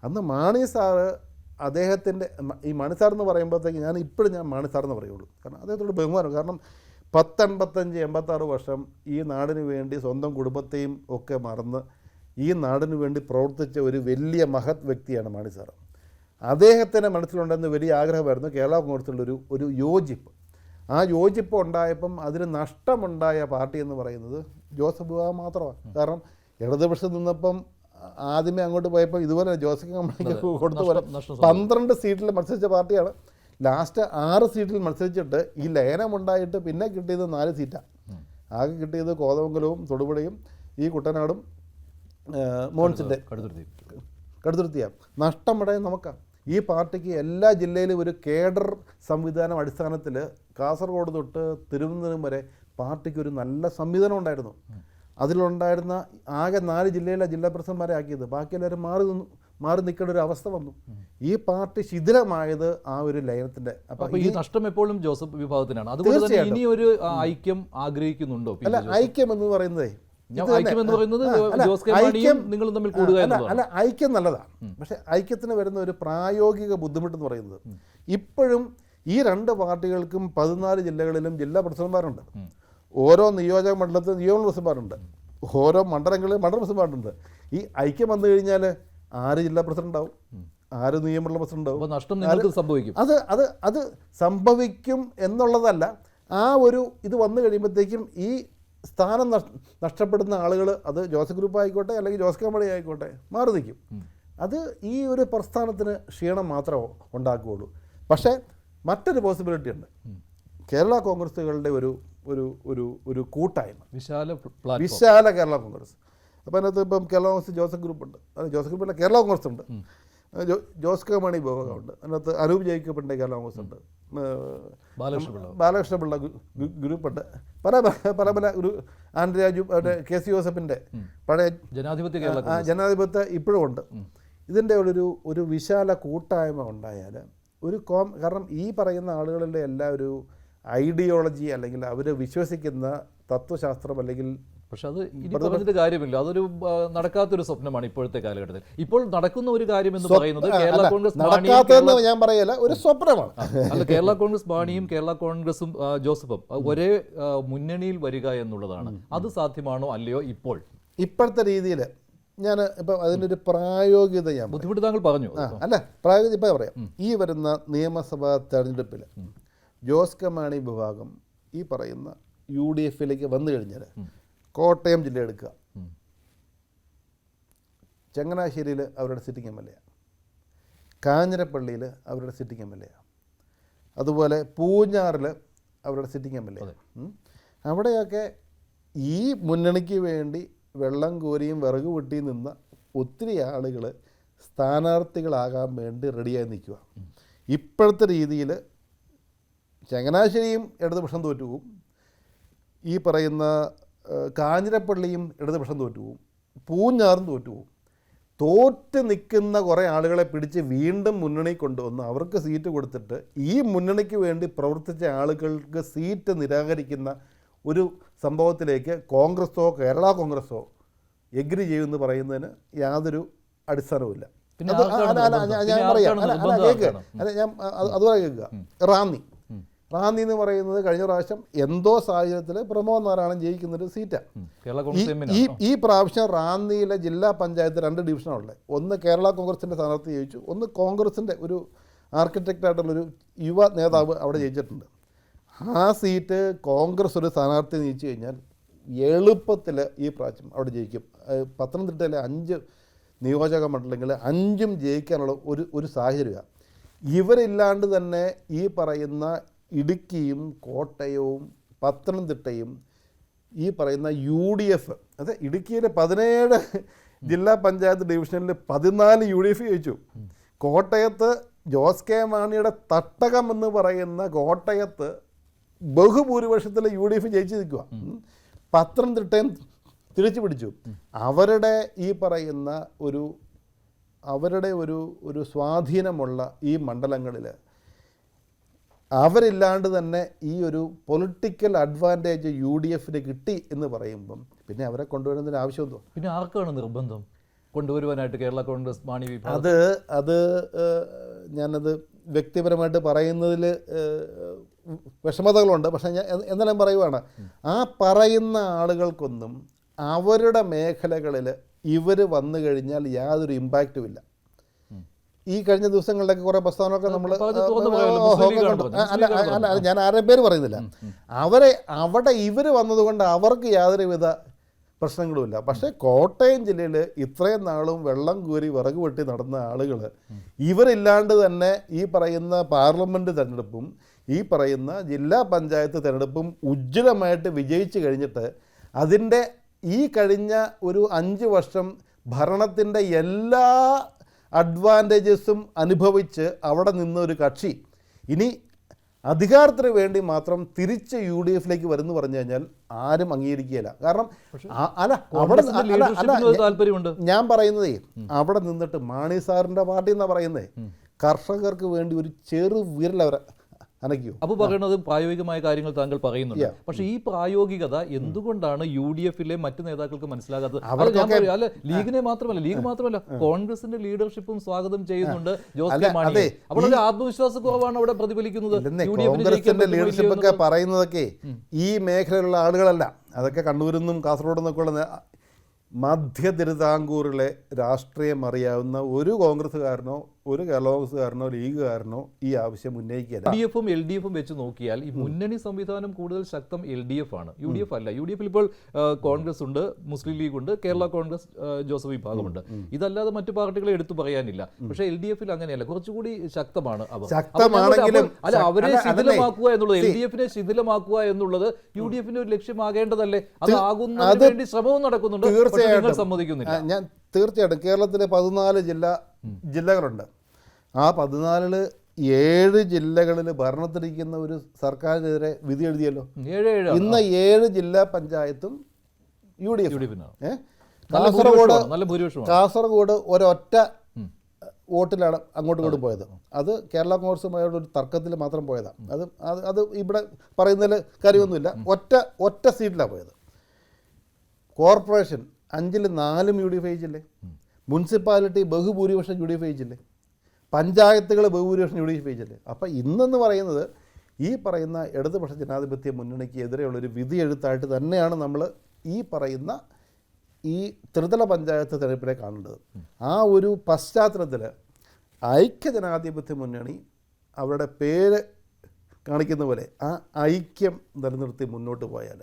അന്ന് മാണി സാറ് അദ്ദേഹത്തിൻ്റെ ഈ മാണി സാർ എന്ന് പറയുമ്പോഴത്തേക്ക് ഞാൻ മാണി സാർ എന്ന് പറയുള്ളൂ. കാരണം അദ്ദേഹത്തോട് ബഹുമാനം. കാരണം 85-86 വർഷം ഈ നാടിന് വേണ്ടി സ്വന്തം കുടുംബത്തെയും ഒക്കെ മറന്ന് ഈ നാടിന് വേണ്ടി പ്രവർത്തിച്ച ഒരു വലിയ മഹത് വ്യക്തിയാണ് മാണി സാർ. അദ്ദേഹത്തിൻ്റെ മനസ്സിലുണ്ടെന്ന് വലിയ ആഗ്രഹമായിരുന്നു കേരള കോൺഗ്രസിലുള്ള ഒരു യോജിപ്പ്. ആ യോജിപ്പ് ഉണ്ടായപ്പം അതിന് നഷ്ടമുണ്ടായ പാർട്ടി എന്ന് പറയുന്നത് ജോസഫ് വിഭാഗം മാത്രമാണ്. കാരണം ഇടതുപക്ഷത്ത് നിന്നപ്പം ആദ്യമേ അങ്ങോട്ട് പോയപ്പോൾ ഇതുപോലെ ജോസഫ് കമ്പനിക്ക് കൊടുത്ത പോലെ 12 സീറ്റിൽ മത്സരിച്ച പാർട്ടിയാണ്. ലാസ്റ്റ് 6 സീറ്റിൽ മത്സരിച്ചിട്ട് ഈ ലയനമുണ്ടായിട്ട് പിന്നെ കിട്ടിയത് 4 സീറ്റാണ്. ആകെ കിട്ടിയത് കോതമംഗലവും തൊടുപുഴയും ഈ കുട്ടനാടും മോൻസിൻ്റെ കടുത്തുരുത്തിയാണ്. നഷ്ടമുണ്ടായത് നമുക്കാണ്. ഈ പാർട്ടിക്ക് എല്ലാ ജില്ലയിലും ഒരു കേഡർ സംവിധാനം അടിസ്ഥാനത്തിൽ കാസർഗോഡ് തൊട്ട് തിരുവനന്തപുരം വരെ പാർട്ടിക്ക് ഒരു നല്ല സംവിധാനം ഉണ്ടായിരുന്നു. അതിലുണ്ടായിരുന്ന ആകെ 4 ജില്ലയിലെ ജില്ലാ പ്രസിഡന്റ്മാരെ ആക്കിയത്. ബാക്കി എല്ലാവരും മാറി നിൽക്കേണ്ട ഒരു അവസ്ഥ വന്നു. ഈ പാർട്ടി ശിഥിലമായത് ആ ഒരു ലയനത്തിന്റെ. അപ്പോൾ ഈ നഷ്ടം എപ്പോഴും ജോസഫ് വിഭാഗത്തിനാണ്. അതുകൊണ്ട് തന്നെ ഇനി ഒരു ഐക്യം ആഗ്രഹിക്കുന്നുണ്ടോ? അല്ല, ഐക്യം എന്ന് പറയുന്നത് ഐക്യം നല്ലതാണ്. പക്ഷെ ഐക്യത്തിന് വരുന്ന ഒരു പ്രായോഗിക ബുദ്ധിമുട്ടെന്ന് പറയുന്നത് ഇപ്പോഴും ഈ 2 പാർട്ടികൾക്കും 14 ജില്ലകളിലും ജില്ലാ പ്രസിഡന്റ്മാരുണ്ട്. ഓരോ നിയോജക മണ്ഡലത്തിലും നിയോജക പ്രസിഡന്റ്മാരുണ്ട്. ഓരോ മണ്ഡലങ്ങളിലും മണ്ഡല പ്രസിഡന്റ്മാരുണ്ട്. ഈ ഐക്യം വന്നു കഴിഞ്ഞാൽ 6 ജില്ലാ പ്രസിഡന്റ് ആവും, 6 നിയമമണ്ഡല പ്രസിഡന്റ് ആവും. അത് സംഭവിക്കും എന്നുള്ളതല്ല. ആ ഒരു ഇത് വന്നു കഴിയുമ്പോഴത്തേക്കും ഈ സ്ഥാനം നഷ്ടപ്പെടുന്ന ആളുകൾ, അത് ജോസഫ് ഗ്രൂപ്പ് ആയിക്കോട്ടെ അല്ലെങ്കിൽ ജോസ് കെ മാണി ആയിക്കോട്ടെ, മാറി നിൽക്കും. അത് ഈ ഒരു പ്രസ്ഥാനത്തിന് ക്ഷീണം മാത്രമേ ഉണ്ടാക്കുകയുള്ളൂ. പക്ഷേ മറ്റൊരു പോസിബിലിറ്റി ഉണ്ട്. കേരള കോൺഗ്രസുകളുടെ ഒരു കൂട്ടായ്മ, വിശാല കേരള കോൺഗ്രസ്. അപ്പോൾ അതിനകത്ത് ഇപ്പം കേരള കോൺഗ്രസ് ജോസഫ് ഗ്രൂപ്പുണ്ട്, അത് ജോസഫ് ഗ്രൂപ്പല്ല കേരള കോൺഗ്രസ് ഉണ്ട്, ജോസ് കെ മാണി വിഭാഗമുണ്ട്, അതിനകത്ത് അനൂപ് ജേക്കബിൻ്റെ കേരള കോൺഗ്രസ് ഉണ്ട്, ബാലകൃഷ്ണ പിള്ള ഗ്രൂപ്പുണ്ട്, പല ആൻഡ്രി രാജു KC ജോസഫിൻ്റെ പഴയ ജനാധിപത്യ ഇപ്പോഴും ഉണ്ട്. ഇതിൻ്റെ ഒരു വിശാല കൂട്ടായ്മ ഉണ്ടായാൽ കാരണം ഈ പറയുന്ന ആളുകളുടെ എല്ലാ ഒരു ഐഡിയോളജി അല്ലെങ്കിൽ അവർ വിശ്വസിക്കുന്ന തത്വശാസ്ത്രം അല്ലെങ്കിൽ, പക്ഷെ അത് ഇനി പറഞ്ഞിട്ട് കാര്യമില്ല. അതൊരു നടക്കാത്തൊരു സ്വപ്നമാണ് ഇപ്പോഴത്തെ കാലഘട്ടത്തിൽ. ഇപ്പോൾ നടക്കുന്ന ഒരു കാര്യം എന്ന് പറയുന്നത് കേരള കോൺഗ്രസ് ഞാൻ പറയല ഒരു സ്വപ്നമാണ്. അല്ല, കേരള കോൺഗ്രസ് മാണിയും കേരള കോൺഗ്രസും ജോസഫും ഒരേ മുന്നണിയിൽ വരിക എന്നുള്ളതാണ്. അത് സാധ്യമാണോ അല്ലയോ? ഇപ്പോഴത്തെ രീതിയിൽ ഞാൻ ഇപ്പം അതിനൊരു പ്രായോഗികത ഞാൻ ബുദ്ധിമുട്ട് താങ്കൾ പറഞ്ഞു. അല്ല, പ്രായോഗികത ഇപ്പം പറയാം. ഈ വരുന്ന നിയമസഭാ തെരഞ്ഞെടുപ്പിൽ ജോസ് കെ മാണി വിഭാഗം ഈ പറയുന്ന UDF വന്നു കഴിഞ്ഞാൽ കോട്ടയം ജില്ല എടുക്കുക, ചങ്ങനാശ്ശേരിയിൽ അവരുടെ സിറ്റിംഗ് MLA, കാഞ്ഞിരപ്പള്ളിയിൽ അവരുടെ സിറ്റിംഗ് MLA, അതുപോലെ പൂഞ്ഞാറിൽ അവരുടെ സിറ്റിംഗ് MLA. അവിടെയൊക്കെ ഈ മുന്നണിക്ക് വേണ്ടി വെള്ളം കോരിയും വിറക് വെട്ടിയും നിന്ന ഒത്തിരി ആളുകൾ സ്ഥാനാർത്ഥികളാകാൻ വേണ്ടി റെഡിയായി നിൽക്കുക. ഇപ്പോഴത്തെ രീതിയിൽ ചങ്ങനാശ്ശേരിയും ഇടതുപക്ഷം തോറ്റുപോകും, ഈ പറയുന്ന കാഞ്ഞിരപ്പള്ളിയും ഇടതുപക്ഷം തോറ്റുപോകും, പൂഞ്ഞാറും തോറ്റുപോകും. തോറ്റ് നിൽക്കുന്ന കുറേ ആളുകളെ പിടിച്ച് വീണ്ടും മുന്നണി കൊണ്ടുവന്ന് അവർക്ക് സീറ്റ് കൊടുത്തിട്ട് ഈ മുന്നണിക്ക് വേണ്ടി പ്രവർത്തിച്ച ആളുകൾക്ക് സീറ്റ് നിരാകരിക്കുന്ന ഒരു സംഭവത്തിലേക്ക് കോൺഗ്രസോ കേരള കോൺഗ്രസോ എഗ്രി ചെയ്യുമെന്ന് പറയുന്നതിന് യാതൊരു അടിസ്ഥാനവുമില്ല. ഞാൻ പറയാം, ഞാൻ അതുപോലെ കേൾക്കുക. റാന്നി എന്ന് പറയുന്നത് കഴിഞ്ഞ പ്രാവശ്യം എന്തോ സാഹചര്യത്തിൽ പ്രമോദ് നാരായണൻ ജയിക്കുന്നൊരു സീറ്റാണ്. കേരള കോൺഗ്രസ് ഈ പ്രാവശ്യം റാന്നിയിലെ ജില്ലാ പഞ്ചായത്ത് 2 ഡിവിഷനാണുള്ളത്. ഒന്ന് കേരള കോൺഗ്രസിൻ്റെ സ്ഥാനാർത്ഥി ജയിച്ചു, ഒന്ന് കോൺഗ്രസിൻ്റെ ഒരു ആർക്കിടെക്റ്റായിട്ടുള്ളൊരു യുവ നേതാവ് അവിടെ ജയിച്ചിട്ടുണ്ട്. ആ സീറ്റ് കോൺഗ്രസ് ഒരു സ്ഥാനാർത്ഥി ജയിച്ചു കഴിഞ്ഞാൽ എളുപ്പത്തിൽ ഈ പ്രാവശ്യം അവിടെ ജയിക്കും. പത്തനംതിട്ടയിലെ 5 നിയോജക മണ്ഡലങ്ങളിൽ 5ഉം ജയിക്കാനുള്ള ഒരു സാഹചര്യമാണ്. ഇവരില്ലാണ്ട് തന്നെ ഈ പറയുന്ന ഇടുക്കിയും കോട്ടയവും പത്തനംതിട്ടയും ഈ പറയുന്ന UDF, അതെ, ഇടുക്കിയിലെ 17 ജില്ലാ പഞ്ചായത്ത് ഡിവിഷനിൽ 14 UDF ജയിച്ചു. കോട്ടയത്ത് ജോസ് കെ മാണിയുടെ തട്ടകം എന്ന് പറയുന്ന കോട്ടയത്ത് ബഹുഭൂരിപക്ഷത്തിൽ UDF ജയിച്ചു നിൽക്കുക. പത്തനംതിട്ടയും തിരിച്ചു പിടിച്ചു. അവരുടെ ഈ പറയുന്ന ഒരു സ്വാധീനമുള്ള ഈ മണ്ഡലങ്ങളിൽ അവരില്ലാണ്ട് തന്നെ ഈ ഒരു പൊളിറ്റിക്കൽ അഡ്വാൻറ്റേജ് UDFന് കിട്ടി എന്ന് പറയുമ്പം പിന്നെ അവരെ കൊണ്ടുവരുന്നതിന് ആവശ്യം എന്തോ? പിന്നെ ആർക്കാണ് നിർബന്ധം കൊണ്ടുവരുവാനായിട്ട് കേരള കോൺഗ്രസ് മാണി വിഭാഗം? അത് ഞാനത് വ്യക്തിപരമായിട്ട് പറയുന്നതിൽ വിഷമതകളുണ്ട്. പക്ഷേ ഞാൻ എന്നാലും പറയുവാണ്, ആ പറയുന്ന ആളുകൾക്കൊന്നും അവരുടെ മേഖലകളിൽ ഇവർ വന്നു കഴിഞ്ഞാൽ യാതൊരു ഇമ്പാക്റ്റും ഇല്ല. ഈ കഴിഞ്ഞ ദിവസങ്ങളിലൊക്കെ കുറേ പ്രസ്താവനകളൊക്കെ നമ്മൾ അല്ല ഞാൻ ആരുടെയും പേര് പറയുന്നില്ല. അവിടെ ഇവർ വന്നതുകൊണ്ട് അവർക്ക് യാതൊരുവിധ പ്രശ്നങ്ങളുമില്ല. പക്ഷേ കോട്ടയം ജില്ലയിൽ ഇത്രയും നാളും വെള്ളം കോരി വിറക് വെട്ടി നടന്ന ആളുകൾ ഇവരില്ലാണ്ട് തന്നെ ഈ പറയുന്ന പാർലമെൻറ്റ് തിരഞ്ഞെടുപ്പും ഈ പറയുന്ന ജില്ലാ പഞ്ചായത്ത് തിരഞ്ഞെടുപ്പും ഉജ്ജ്വലമായിട്ട് വിജയിച്ചു കഴിഞ്ഞിട്ട് അതിൻ്റെ ഈ കഴിഞ്ഞ ഒരു 5 വർഷം ഭരണത്തിൻ്റെ എല്ലാ അഡ്വാൻറ്റേജസും അനുഭവിച്ച് അവിടെ നിന്നൊരു കക്ഷി ഇനി അധികാരത്തിന് വേണ്ടി മാത്രം തിരിച്ച് UDFിലേക്ക് വരുന്നു പറഞ്ഞു കഴിഞ്ഞാൽ ആരും അംഗീകരിക്കുകയില്ല. കാരണം താല്പര്യമുണ്ട്. ഞാൻ പറയുന്നതേ, അവിടെ നിന്നിട്ട് മാണി സാറിൻ്റെ പാർട്ടി എന്നാ പറയുന്നേ, കർഷകർക്ക് വേണ്ടി ഒരു ചെറു വിരൽ അവർ അനയ്ക്കൂ. അപ്പോൾ പറയുന്നത് പ്രായോഗികമായ കാര്യങ്ങൾ താങ്കൾ പറയുന്നുണ്ട്. പക്ഷേ ഈ പ്രായോഗികത എന്തുകൊണ്ടാണ് UDFിലെ മറ്റ് നേതാക്കൾക്ക് മനസ്സിലാകാത്തത്? അല്ല, ലീഗിനെ മാത്രമല്ല, ലീഗ് മാത്രമല്ല, കോൺഗ്രസിന്റെ ലീഡർഷിപ്പും സ്വാഗതം ചെയ്യുന്നുണ്ട് ജോസ് കെ മാണിയെ. അപ്പോൾ ഒരു ആത്മവിശ്വാസ കുറവാണ് അവിടെ പ്രതിഫലിക്കുന്നത്. കോൺഗ്രസിന്റെ ലീഡർഷിപ്പ് ഒക്കെ പറയുന്നതൊക്കെ ഈ മേഖലയിലുള്ള ആളുകളല്ല, അതൊക്കെ കണ്ണൂരിൽ നിന്നും കാസർഗോഡ് നിന്നൊക്കെ ഉള്ള മധ്യ തിരുവിതാംകൂറിലെ രാഷ്ട്രീയം അറിയാവുന്ന ഒരു കോൺഗ്രസ്സുകാരനോ ഒരു കേരള കോൺഗ്രസ്സുകാരനോ ലീഗുകാരനോ ഈ ആവശ്യം ഉന്നയിക്കില്ല. UDFും LDFും വെച്ച് നോക്കിയാൽ ഈ മുന്നണി സംവിധാനം കൂടുതൽ ശക്തം LDF ആണ്, UDF അല്ല. UDFിൽ ഇപ്പോൾ കോൺഗ്രസ് ഉണ്ട്, മുസ്ലിം ലീഗ് ഉണ്ട്, കേരള കോൺഗ്രസ് ജോസഫ് വിഭാഗമുണ്ട്. ഇതല്ലാതെ മറ്റു പാർട്ടികളെ എടുത്തു പറയാനില്ല. പക്ഷേ LDFിൽ അങ്ങനെയല്ല, കുറച്ചുകൂടി ശക്തമാണ് അവർ. അല്ല, അവരെ ശിഥിലമാക്കുക എന്നുള്ളത്, LDFിനെ ശിഥിലമാക്കുക എന്നുള്ളത് UDFിന്റെ ഒരു ലക്ഷ്യമാകേണ്ടതല്ലേ? അത് ആകുന്നതിന് വേണ്ടി ശ്രമവും നടക്കുന്നുണ്ട്. തീർച്ചയായിട്ടും സമ്മതിക്കുന്നില്ല. ഞാൻ തീർച്ചയായിട്ടും കേരളത്തിലെ 14 ജില്ലകളുണ്ട്. ആ 14 7 ജില്ലകളിൽ ഭരണത്തിരിക്കുന്ന ഒരു സർക്കാരിനെതിരെ വിധി എഴുതിയല്ലോ. ഇന്ന് 7 ജില്ലാ പഞ്ചായത്തും UDF. കാസർഗോഡ് ഒരൊറ്റ വോട്ടിലാണ് അങ്ങോട്ടും ഇങ്ങോട്ടും പോയത്. അത് കേരള കോൺഗ്രസുമായുള്ള ഒരു തർക്കത്തിൽ മാത്രം പോയതാണ്. അത് ഇവിടെ പറയുന്നതിൽ കാര്യമൊന്നുമില്ല. ഒറ്റ സീറ്റിലാണ് പോയത്. കോർപ്പറേഷൻ 5ൽ 4 UDF ജയിച്ചില്ലേ? മുനിസിപ്പാലിറ്റി ബഹുഭൂരിപക്ഷം UDF ജയിച്ചില്ലേ? പഞ്ചായത്തുകൾ ബഹുഭൂരിപക്ഷം UDF ജയിച്ചില്ലേ? അപ്പോൾ ഇന്നെന്ന് പറയുന്നത് ഈ പറയുന്ന ഇടതുപക്ഷ ജനാധിപത്യ മുന്നണിക്ക് എതിരെയുള്ളൊരു വിധി എഴുത്തായിട്ട് തന്നെയാണ് നമ്മൾ ഈ പറയുന്ന ഈ ത്രിതല പഞ്ചായത്ത് തെരഞ്ഞെടുപ്പിനെ കാണേണ്ടത്. ആ ഒരു പശ്ചാത്തലത്തിൽ ഐക്യജനാധിപത്യ മുന്നണി അവരുടെ പേര് കാണിക്കുന്ന പോലെ ആ ഐക്യം നിലനിർത്തി മുന്നോട്ട് പോയാൽ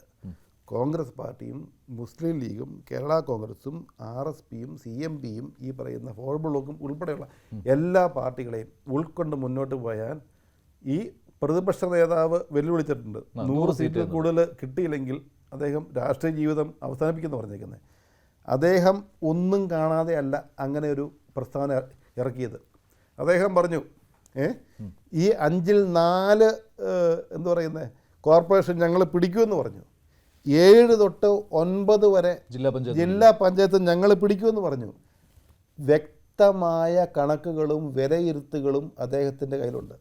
കോൺഗ്രസ് പാർട്ടിയും മുസ്ലിം ലീഗും കേരള കോൺഗ്രസും RSPയും CMPയും ഈ പറയുന്ന ഫോർവേഡ് ബ്ലോക്കും ഉൾപ്പെടെയുള്ള എല്ലാ പാർട്ടികളെയും ഉൾക്കൊണ്ട് മുന്നോട്ട് പോയാൽ ഈ പ്രതിപക്ഷ നേതാവ് വെല്ലുവിളിച്ചിട്ടുണ്ട്, 100 സീറ്റിൽ കൂടുതൽ കിട്ടിയില്ലെങ്കിൽ അദ്ദേഹം രാഷ്ട്രീയ ജീവിതം അവസാനിപ്പിക്കുമെന്ന് പറഞ്ഞേക്കുന്നത്. അദ്ദേഹം ഒന്നും കാണാതെ അല്ല അങ്ങനെ ഒരു പ്രസ്താവന ഇറക്കിയത്. അദ്ദേഹം പറഞ്ഞു, ഈ 5ൽ 4 എന്താ പറയുന്നത് കോർപ്പറേഷൻ ഞങ്ങൾ പിടിക്കുമെന്ന് പറഞ്ഞു. 7 തൊട്ട് 9 വരെ ജില്ലാ പഞ്ചായത്ത് ഞങ്ങൾ പിടിക്കുമെന്ന് പറഞ്ഞു. വ്യക്തമായ കണക്കുകളും വിലയിരുത്തുകളും അദ്ദേഹത്തിൻ്റെ കയ്യിലുണ്ട്.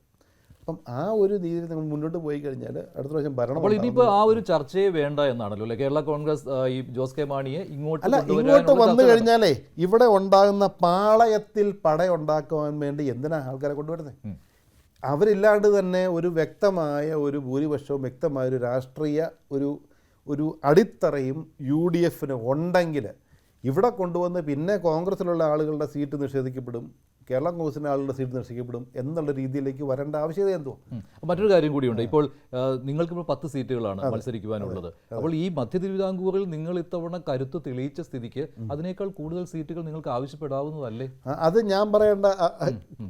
അപ്പം ആ ഒരു രീതിയിൽ നമ്മൾ മുന്നോട്ട് പോയി കഴിഞ്ഞാൽ അടുത്ത പ്രാവശ്യം ഭരണം. അപ്പോൾ ഇനിയിപ്പോൾ ആ ഒരു ചർച്ചയെ വേണ്ട എന്നാണല്ലോ അല്ലേ കേരള കോൺഗ്രസ് ഈ ജോസ് കെ മാണിയെ ഇങ്ങോട്ട് വന്നു കഴിഞ്ഞാലേ ഇവിടെ ഉണ്ടാകുന്ന പാളയത്തിൽ പടയുണ്ടാക്കുവാൻ വേണ്ടി എന്തിനാ ആൾക്കാരെ കൊണ്ടുവരുന്നത്? അവരില്ലാണ്ട് തന്നെ ഒരു വ്യക്തമായ ഒരു ഭൂരിപക്ഷവും വ്യക്തമായ ഒരു രാഷ്ട്രീയ ഒരു അടിത്തറയും UDF ഉണ്ടെങ്കിൽ ഇവിടെ കൊണ്ടുവന്ന് പിന്നെ കോൺഗ്രസ്സിലുള്ള ആളുകളുടെ സീറ്റ് നിഷേധിക്കപ്പെടും, കേരള കോൺഗ്രസിൻ്റെ ആളുകളുടെ സീറ്റ് നിഷേധിക്കപ്പെടും എന്നുള്ള രീതിയിലേക്ക് വരേണ്ട ആവശ്യകത എന്തോ. മറ്റൊരു കാര്യം കൂടിയുണ്ട്. ഇപ്പോൾ നിങ്ങൾക്കിപ്പോൾ 10 സീറ്റുകളാണ് മത്സരിക്കുവാനുള്ളത്. അപ്പോൾ ഈ മധ്യ തിരുവിതാംകൂറിൽ നിങ്ങൾ ഇത്തവണ കരുത്ത് തെളിയിച്ച സ്ഥിതിക്ക് അതിനേക്കാൾ കൂടുതൽ സീറ്റുകൾ നിങ്ങൾക്ക് ആവശ്യപ്പെടാവുന്നതല്ലേ? അത് ഞാൻ പറയേണ്ട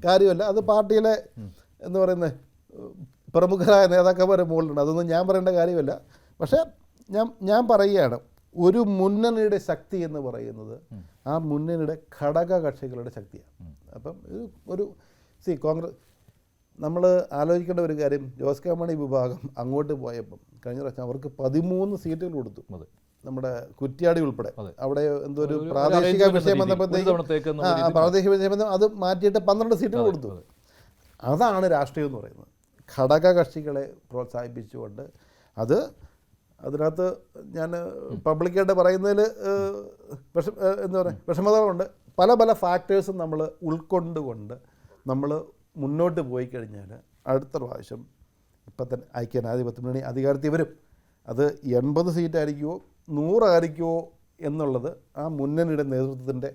കാര്യമല്ല, അത് പാർട്ടിയിലെ എന്ന് പറയുന്നത് പ്രമുഖരായ നേതാക്കന്മാരെ മുകളിലുണ്ട്, അതൊന്നും ഞാൻ പറയേണ്ട കാര്യമല്ല. പക്ഷേ ഞാൻ പറയുകയാണ്, ഒരു മുന്നണിയുടെ ശക്തി എന്ന് പറയുന്നത് ആ മുന്നണിയുടെ ഘടക കക്ഷികളുടെ ശക്തിയാണ്. അപ്പം ഒരു കോൺഗ്രസ് നമ്മൾ ആലോചിക്കേണ്ട ഒരു കാര്യം, ജോസ് കെ മാണി വിഭാഗം അങ്ങോട്ട് പോയപ്പം കഴിഞ്ഞ പ്രാവശ്യം അവർക്ക് 13 സീറ്റുകൾ കൊടുത്തു, നമ്മുടെ കുറ്റ്യാടി ഉൾപ്പെടെ. അവിടെ എന്തോ ഒരു പ്രാദേശിക വിഷയം ബന്ധപ്പെട്ടേക്ക് പ്രാദേശിക വിഷയം ബന്ധം അത് മാറ്റിയിട്ട് 12 സീറ്റുകൾ കൊടുത്തു. അതാണ് രാഷ്ട്രീയം എന്ന് പറയുന്നത്. ഘടക കക്ഷികളെ പ്രോത്സാഹിപ്പിച്ചുകൊണ്ട് അതിനകത്ത് ഞാൻ പബ്ലിക്കായിട്ട് പറയുന്നതിൽ എന്താ പറയുക വിഷമതകളുണ്ട്. പല ഫാക്ടേഴ്സും നമ്മൾ ഉൾക്കൊണ്ടുകൊണ്ട് നമ്മൾ മുന്നോട്ട് പോയി കഴിഞ്ഞാൽ അടുത്ത പ്രാവശ്യം ഇപ്പം തന്നെ ഐക്യജനാധിപത്യ മുന്നണി അധികാരത്തിൽ വരും. അത് 80 സീറ്റായിരിക്കുമോ 100 ആയിരിക്കുമോ എന്നുള്ളത് ആ മുന്നണിയുടെ നേതൃത്വത്തിൻ്റെ.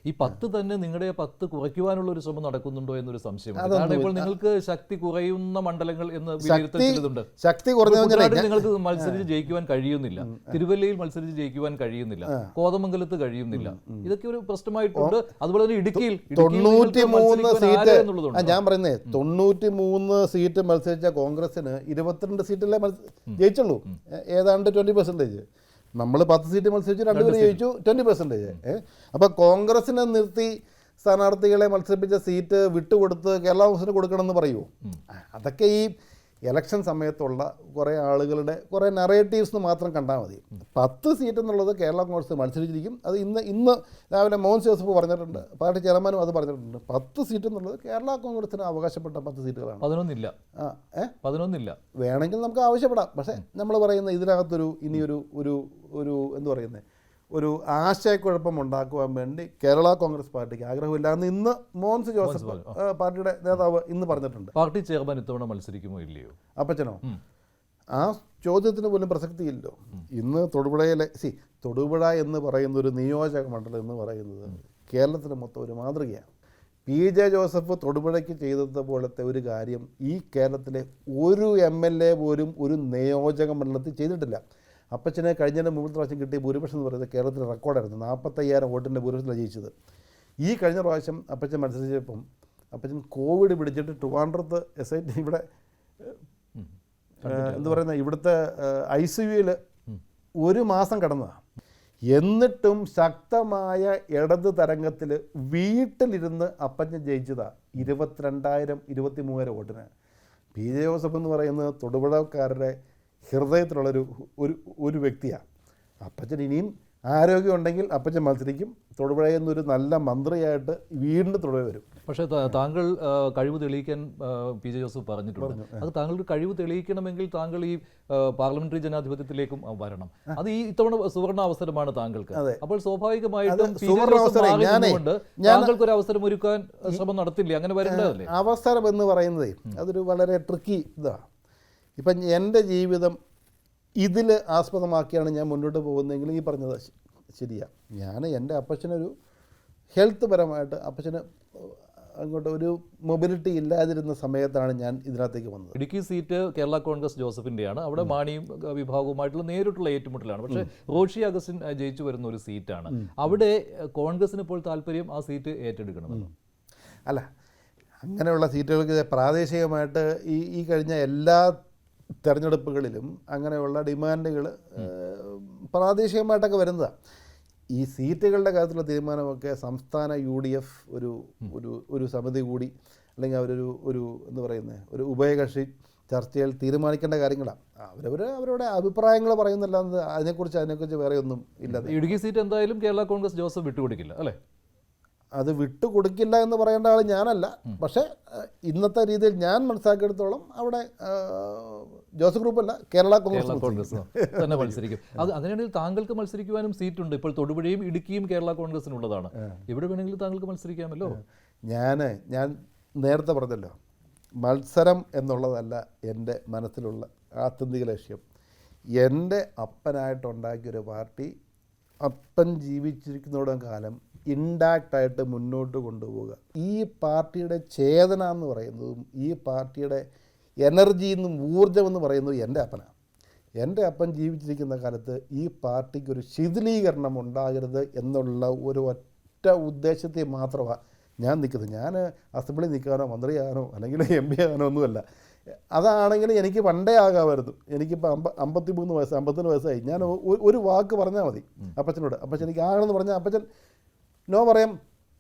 ഈ 10 തന്നെ നിങ്ങളുടെ 10 കുറയ്ക്കുവാനുള്ള ഒരു ശ്രമം നടക്കുന്നുണ്ടോ എന്നൊരു സംശയമാണ്. കാരണം ഇപ്പോൾ നിങ്ങൾക്ക് ശക്തി കുറയുന്ന മണ്ഡലങ്ങൾ എന്ന് വിലയിരുത്തലുണ്ട്. ശക്തി കുറഞ്ഞ നിങ്ങൾക്ക് മത്സരിച്ച് ജയിക്കുവാൻ കഴിയുന്നില്ല, തിരുവല്ലയിൽ മത്സരിച്ച് ജയിക്കുവാൻ കഴിയുന്നില്ല, കോതമംഗലത്ത് കഴിയുന്നില്ല. ഇതൊക്കെ ഒരു പ്രശ്നമായിട്ടുണ്ട്. അതുപോലെ തന്നെ ഇടുക്കിയിൽ 93 സീറ്റ് ഞാൻ പറയുന്നത് 93 സീറ്റ് മത്സരിച്ച കോൺഗ്രസിന് 22 സീറ്റല്ലേ ജയിച്ചുള്ളൂ, ഏതാണ്ട് 20%. നമ്മൾ 10 സീറ്റ് മത്സരിച്ചു, 2 പേര് ജയിച്ചു, 20%. അപ്പോൾ കോൺഗ്രസിനെ നിർത്തി സ്ഥാനാർത്ഥികളെ മത്സരിപ്പിച്ച സീറ്റ് വിട്ടുകൊടുത്ത് കേരള കോൺഗ്രസിന് കൊടുക്കണമെന്ന് പറയുമോ? അതൊക്കെ ഈ ഇലക്ഷൻ സമയത്തുള്ള കുറേ ആളുകളുടെ കുറേ നറേറ്റീവ്സ് മാത്രം കണ്ടാൽ മതി. 10 സീറ്റ് എന്നുള്ളത് കേരള കോൺഗ്രസ് മത്സരിച്ചിരിക്കും. അത് ഇന്ന് രാവിലെ മോഹൻ ജോസഫ് പറഞ്ഞിട്ടുണ്ട്, പാർട്ടി ചെയർമാനും അത് പറഞ്ഞിട്ടുണ്ട്. 10 സീറ്റ് എന്നുള്ളത് കേരള കോൺഗ്രസിന് അവകാശപ്പെട്ട 10 സീറ്റുകളാണ്. 11 വേണമെങ്കിൽ നമുക്ക് ആവശ്യപ്പെടാം. പക്ഷേ നമ്മൾ പറയുന്ന ഇതിനകത്തൊരു ഒരു എന്ത് പറയുന്നത് ഒരു ആശയക്കുഴപ്പം ഉണ്ടാക്കുവാൻ വേണ്ടി കേരള കോൺഗ്രസ് പാർട്ടിക്ക് ആഗ്രഹമില്ല എന്ന് ഇന്ന് മോഹൻ ജോസഫ് പാർട്ടിയുടെ നേതാവ് ഇന്ന് പറഞ്ഞിട്ടുണ്ട്. പാർട്ടി ചെയർമാൻ ഇത്തവണ മത്സരിക്കുമോ ഇല്ലയോ? അപ്പച്ചനോ? ആ ചോദ്യത്തിന് പോലും പ്രസക്തിയില്ലോ. ഇന്ന് തൊടുപുഴയിലെ തൊടുപുഴ എന്ന് പറയുന്ന ഒരു നിയോജക മണ്ഡലം എന്ന് പറയുന്നത് കേരളത്തിന് മൊത്തം ഒരു മാതൃകയാണ്. PJ ജോസഫ് തൊടുപുഴയ്ക്ക് ചെയ്തതുപോലത്തെ ഒരു കാര്യം ഈ കേരളത്തിലെ ഒരു MLA പോലും ഒരു നിയോജക മണ്ഡലത്തിൽ ചെയ്തിട്ടില്ല. അപ്പച്ചനെ കഴിഞ്ഞതിന് മുമ്പത്തെ പ്രാവശ്യം കിട്ടിയ ഭൂരിപക്ഷം എന്ന് പറയുന്നത് കേരളത്തിലെ റെക്കോർഡായിരുന്നു. 45,000 വോട്ടിൻ്റെ ഭൂരിപക്ഷത്തിലാണ് ജയിച്ചത്. ഈ കഴിഞ്ഞ പ്രാവശ്യം അപ്പച്ചൻ മത്സരിച്ചപ്പം അപ്പച്ചൻ കോവിഡ് പിടിച്ചിട്ട് ട്രിവാൻഡ്രത്ത് SIT ഇവിടെ എന്ത് പറയുന്നത് ഇവിടുത്തെ ICUയിൽ 1 മാസം കിടന്നതാണ്. എന്നിട്ടും ശക്തമായ ഇടത് തരംഗത്തിൽ വീട്ടിലിരുന്ന് അപ്പച്ചൻ ജയിച്ചതാണ് 22,000-23,000 വോട്ടിന്. PJ ജോസഫ് എന്ന് പറയുന്നത് തൊടുപുഴക്കാരുടെ ഹൃദയത്തിലുള്ളൊരു ഒരു വ്യക്തിയാണ്. അപ്പച്ചൻ ഇനിയും ആരോഗ്യമുണ്ടെങ്കിൽ അപ്പച്ചൻ മത്സരിക്കും. തൊടുപുഴയിൽ നിന്നൊരു നല്ല മന്ത്രിയായിട്ട് വീണ്ടും തൊടുപുഴ വരും. പക്ഷേ താങ്കൾ കഴിവ് തെളിയിക്കാൻ PJ ജോസഫ് പറഞ്ഞിട്ടുണ്ട്. അത് താങ്കൾക്ക് കഴിവ് തെളിയിക്കണമെങ്കിൽ താങ്കൾ ഈ പാർലമെന്ററി ജനാധിപത്യത്തിലേക്കും വരണം. അത് ഈ ഇത്തവണ സുവർണ അവസരമാണ് താങ്കൾക്ക്. അപ്പോൾ സ്വാഭാവികമായിട്ടും താങ്കൾക്ക് ഒരു അവസരം ഒരുക്കാൻ ശ്രമം നടത്തില്ലേ? അങ്ങനെ വരേണ്ടതല്ലേ? അവസരം എന്ന് പറയുന്നത് അതൊരു വളരെ ട്രിക്കി ഇതാണ്. ഇപ്പം എൻ്റെ ജീവിതം ഇതിൽ ആസ്പദമാക്കിയാണ് ഞാൻ മുന്നോട്ട് പോകുന്നതെങ്കിൽ ഈ പറഞ്ഞത് ശരിയാണ്. ഞാൻ എൻ്റെ അപ്പച്ചനൊരു ഹെൽത്ത് പരമായിട്ട് അപ്പച്ചന് അങ്ങോട്ട് ഒരു മൊബിലിറ്റി ഇല്ലാതിരുന്ന സമയത്താണ് ഞാൻ ഇതിനകത്തേക്ക് വന്നത്. ഇടുക്കി സീറ്റ് കേരള കോൺഗ്രസ് ജോസഫിൻ്റെയാണ്. അവിടെ മാണിയും വിഭാഗവുമായിട്ടുള്ള നേരിട്ടുള്ള ഏറ്റുമുട്ടലാണ്. പക്ഷേ റോഷി അഗസ്റ്റിൻ ജയിച്ചു വരുന്ന ഒരു സീറ്റാണ്. അവിടെ കോൺഗ്രസിന് ഇപ്പോൾ താല്പര്യം ആ സീറ്റ് ഏറ്റെടുക്കണമെന്ന്. അല്ല, അങ്ങനെയുള്ള സീറ്റുകൾക്ക് പ്രാദേശികമായിട്ട് ഈ കഴിഞ്ഞ എല്ലാ തെരഞ്ഞെടുപ്പുകളിലും അങ്ങനെയുള്ള ഡിമാൻഡുകൾ പ്രാദേശികമായിട്ടൊക്കെ വരുന്നതാണ്. ഈ സീറ്റുകളുടെ കാര്യത്തിലുള്ള തീരുമാനമൊക്കെ സംസ്ഥാന UDF ഒരു സമിതി കൂടി അല്ലെങ്കിൽ അവരൊരു എന്താ പറയുന്നത് ഒരു ഉഭയകക്ഷി ചർച്ചയിൽ തീരുമാനിക്കേണ്ട കാര്യങ്ങളാണ്. അവരുടെ അഭിപ്രായങ്ങൾ പറയുന്നില്ലാന്ന് അതിനെക്കുറിച്ച് വേറെ ഒന്നും ഇല്ല. ഇടുക്കി സീറ്റ് എന്തായാലും കേരള കോൺഗ്രസ് ജോസഫ് വിട്ടുകൊടുക്കില്ല അല്ലേ? അത് വിട്ടുകൊടുക്കില്ല എന്ന് പറയേണ്ട ആൾ ഞാനല്ല. പക്ഷേ ഇന്നത്തെ രീതിയിൽ ഞാൻ മനസ്സിലാക്കിയെടുത്തോളം അവിടെ ജോസഫ് ഗ്രൂപ്പല്ല, കേരള കോൺഗ്രസ് തന്നെ മത്സരിക്കും. അങ്ങനെയാണെങ്കിൽ താങ്കൾക്ക് മത്സരിക്കുവാനും സീറ്റുണ്ട്. ഇപ്പോൾ തൊടുപുഴയും ഇടുക്കിയും കേരള കോൺഗ്രസിനുള്ളതാണ്. എവിടെ വേണമെങ്കിലും താങ്കൾക്ക് മത്സരിക്കാമല്ലോ. ഞാൻ നേരത്തെ പറഞ്ഞല്ലോ, മത്സരം എന്നുള്ളതല്ല എൻ്റെ മനസ്സിലുള്ള ആത്യന്തിക ലക്ഷ്യം. എൻ്റെ അപ്പനായിട്ടുണ്ടാക്കിയൊരു പാർട്ടി അപ്പൻ ജീവിച്ചിരിക്കുന്നിടം കാലം ഇൻഡാക്റ്റായിട്ട് മുന്നോട്ട് കൊണ്ടുപോവുക. ഈ പാർട്ടിയുടെ ചേതന എന്ന് പറയുന്നതും ഈ പാർട്ടിയുടെ എനർജി എന്നും ഊർജ്ജമെന്ന് പറയുന്നതും എൻ്റെ അപ്പനാണ്. എൻ്റെ അപ്പൻ ജീവിച്ചിരിക്കുന്ന കാലത്ത് ഈ പാർട്ടിക്കൊരു ശിഥിലീകരണം ഉണ്ടാകരുത് എന്നുള്ള ഒരു ഒറ്റ ഉദ്ദേശത്തിൽ മാത്രമാണ് ഞാൻ നിൽക്കുന്നത്. ഞാൻ അസംബ്ലി നിൽക്കാനോ മന്ത്രിയാകാനോ അല്ലെങ്കിൽ MP ആകാനോ ഒന്നുമല്ല. അതാണെങ്കിൽ എനിക്ക് പണ്ടേ ആകാമായിരുന്നു. എനിക്കിപ്പോൾ 53 വയസ്സ് 54 വയസ്സായി. ഞാൻ ഒരു വാക്ക് പറഞ്ഞാൽ മതി അപ്പച്ചനോട്, അപ്പച്ചൻ എനിക്ക് ആകണമെന്ന് പറഞ്ഞാൽ അപ്പച്ചൻ നോ പറയാൻ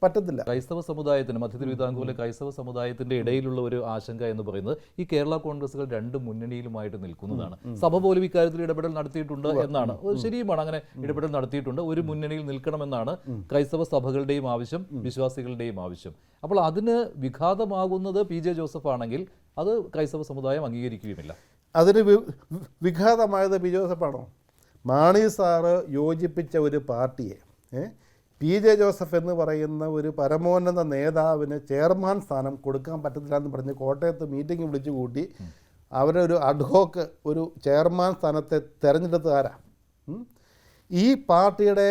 പറ്റത്തില്ല. ക്രൈസ്തവ സമുദായത്തിന് മധ്യ തിരുവിതാംകൂറിലെ ക്രൈസ്തവ സമുദായത്തിന്റെ ഇടയിലുള്ള ഒരു ആശങ്ക എന്ന് പറയുന്നത് ഈ കേരള കോൺഗ്രസുകൾ രണ്ട് മുന്നണിയിലുമായിട്ട് നിൽക്കുന്നതാണ്. സഭ പോലും ഇക്കാര്യത്തിൽ ഇടപെടൽ നടത്തിയിട്ടുണ്ട് എന്നാണ്. ശരിയുമാണ്, അങ്ങനെ ഇടപെടൽ നടത്തിയിട്ടുണ്ട്. ഒരു മുന്നണിയിൽ നിൽക്കണമെന്നാണ് ക്രൈസ്തവ സഭകളുടെയും ആവശ്യം, വിശ്വാസികളുടെയും ആവശ്യം. അപ്പോൾ അതിന് വിഘാതമാകുന്നത് PJ ജോസഫ് ആണെങ്കിൽ അത് ക്രൈസ്തവ സമുദായം അംഗീകരിക്കുകയുമില്ല. അതിന് വിഘാതമായത് PJ ജോസഫാണോ? മാണി സാറ് യോജിപ്പിച്ച ഒരു പാർട്ടിയെ PJ ജോസഫ് എന്ന് പറയുന്ന ഒരു പരമോന്നത നേതാവിന് ചെയർമാൻ സ്ഥാനം കൊടുക്കാൻ പറ്റത്തില്ല എന്ന് പറഞ്ഞ് കോട്ടയത്ത് മീറ്റിംഗ് വിളിച്ചു കൂട്ടി അവരെ ഒരു അഡ്ഹോക്ക് ഒരു ചെയർമാൻ സ്ഥാനത്തെ തിരഞ്ഞെടുത്ത ആരാ? ഈ പാർട്ടിയുടെ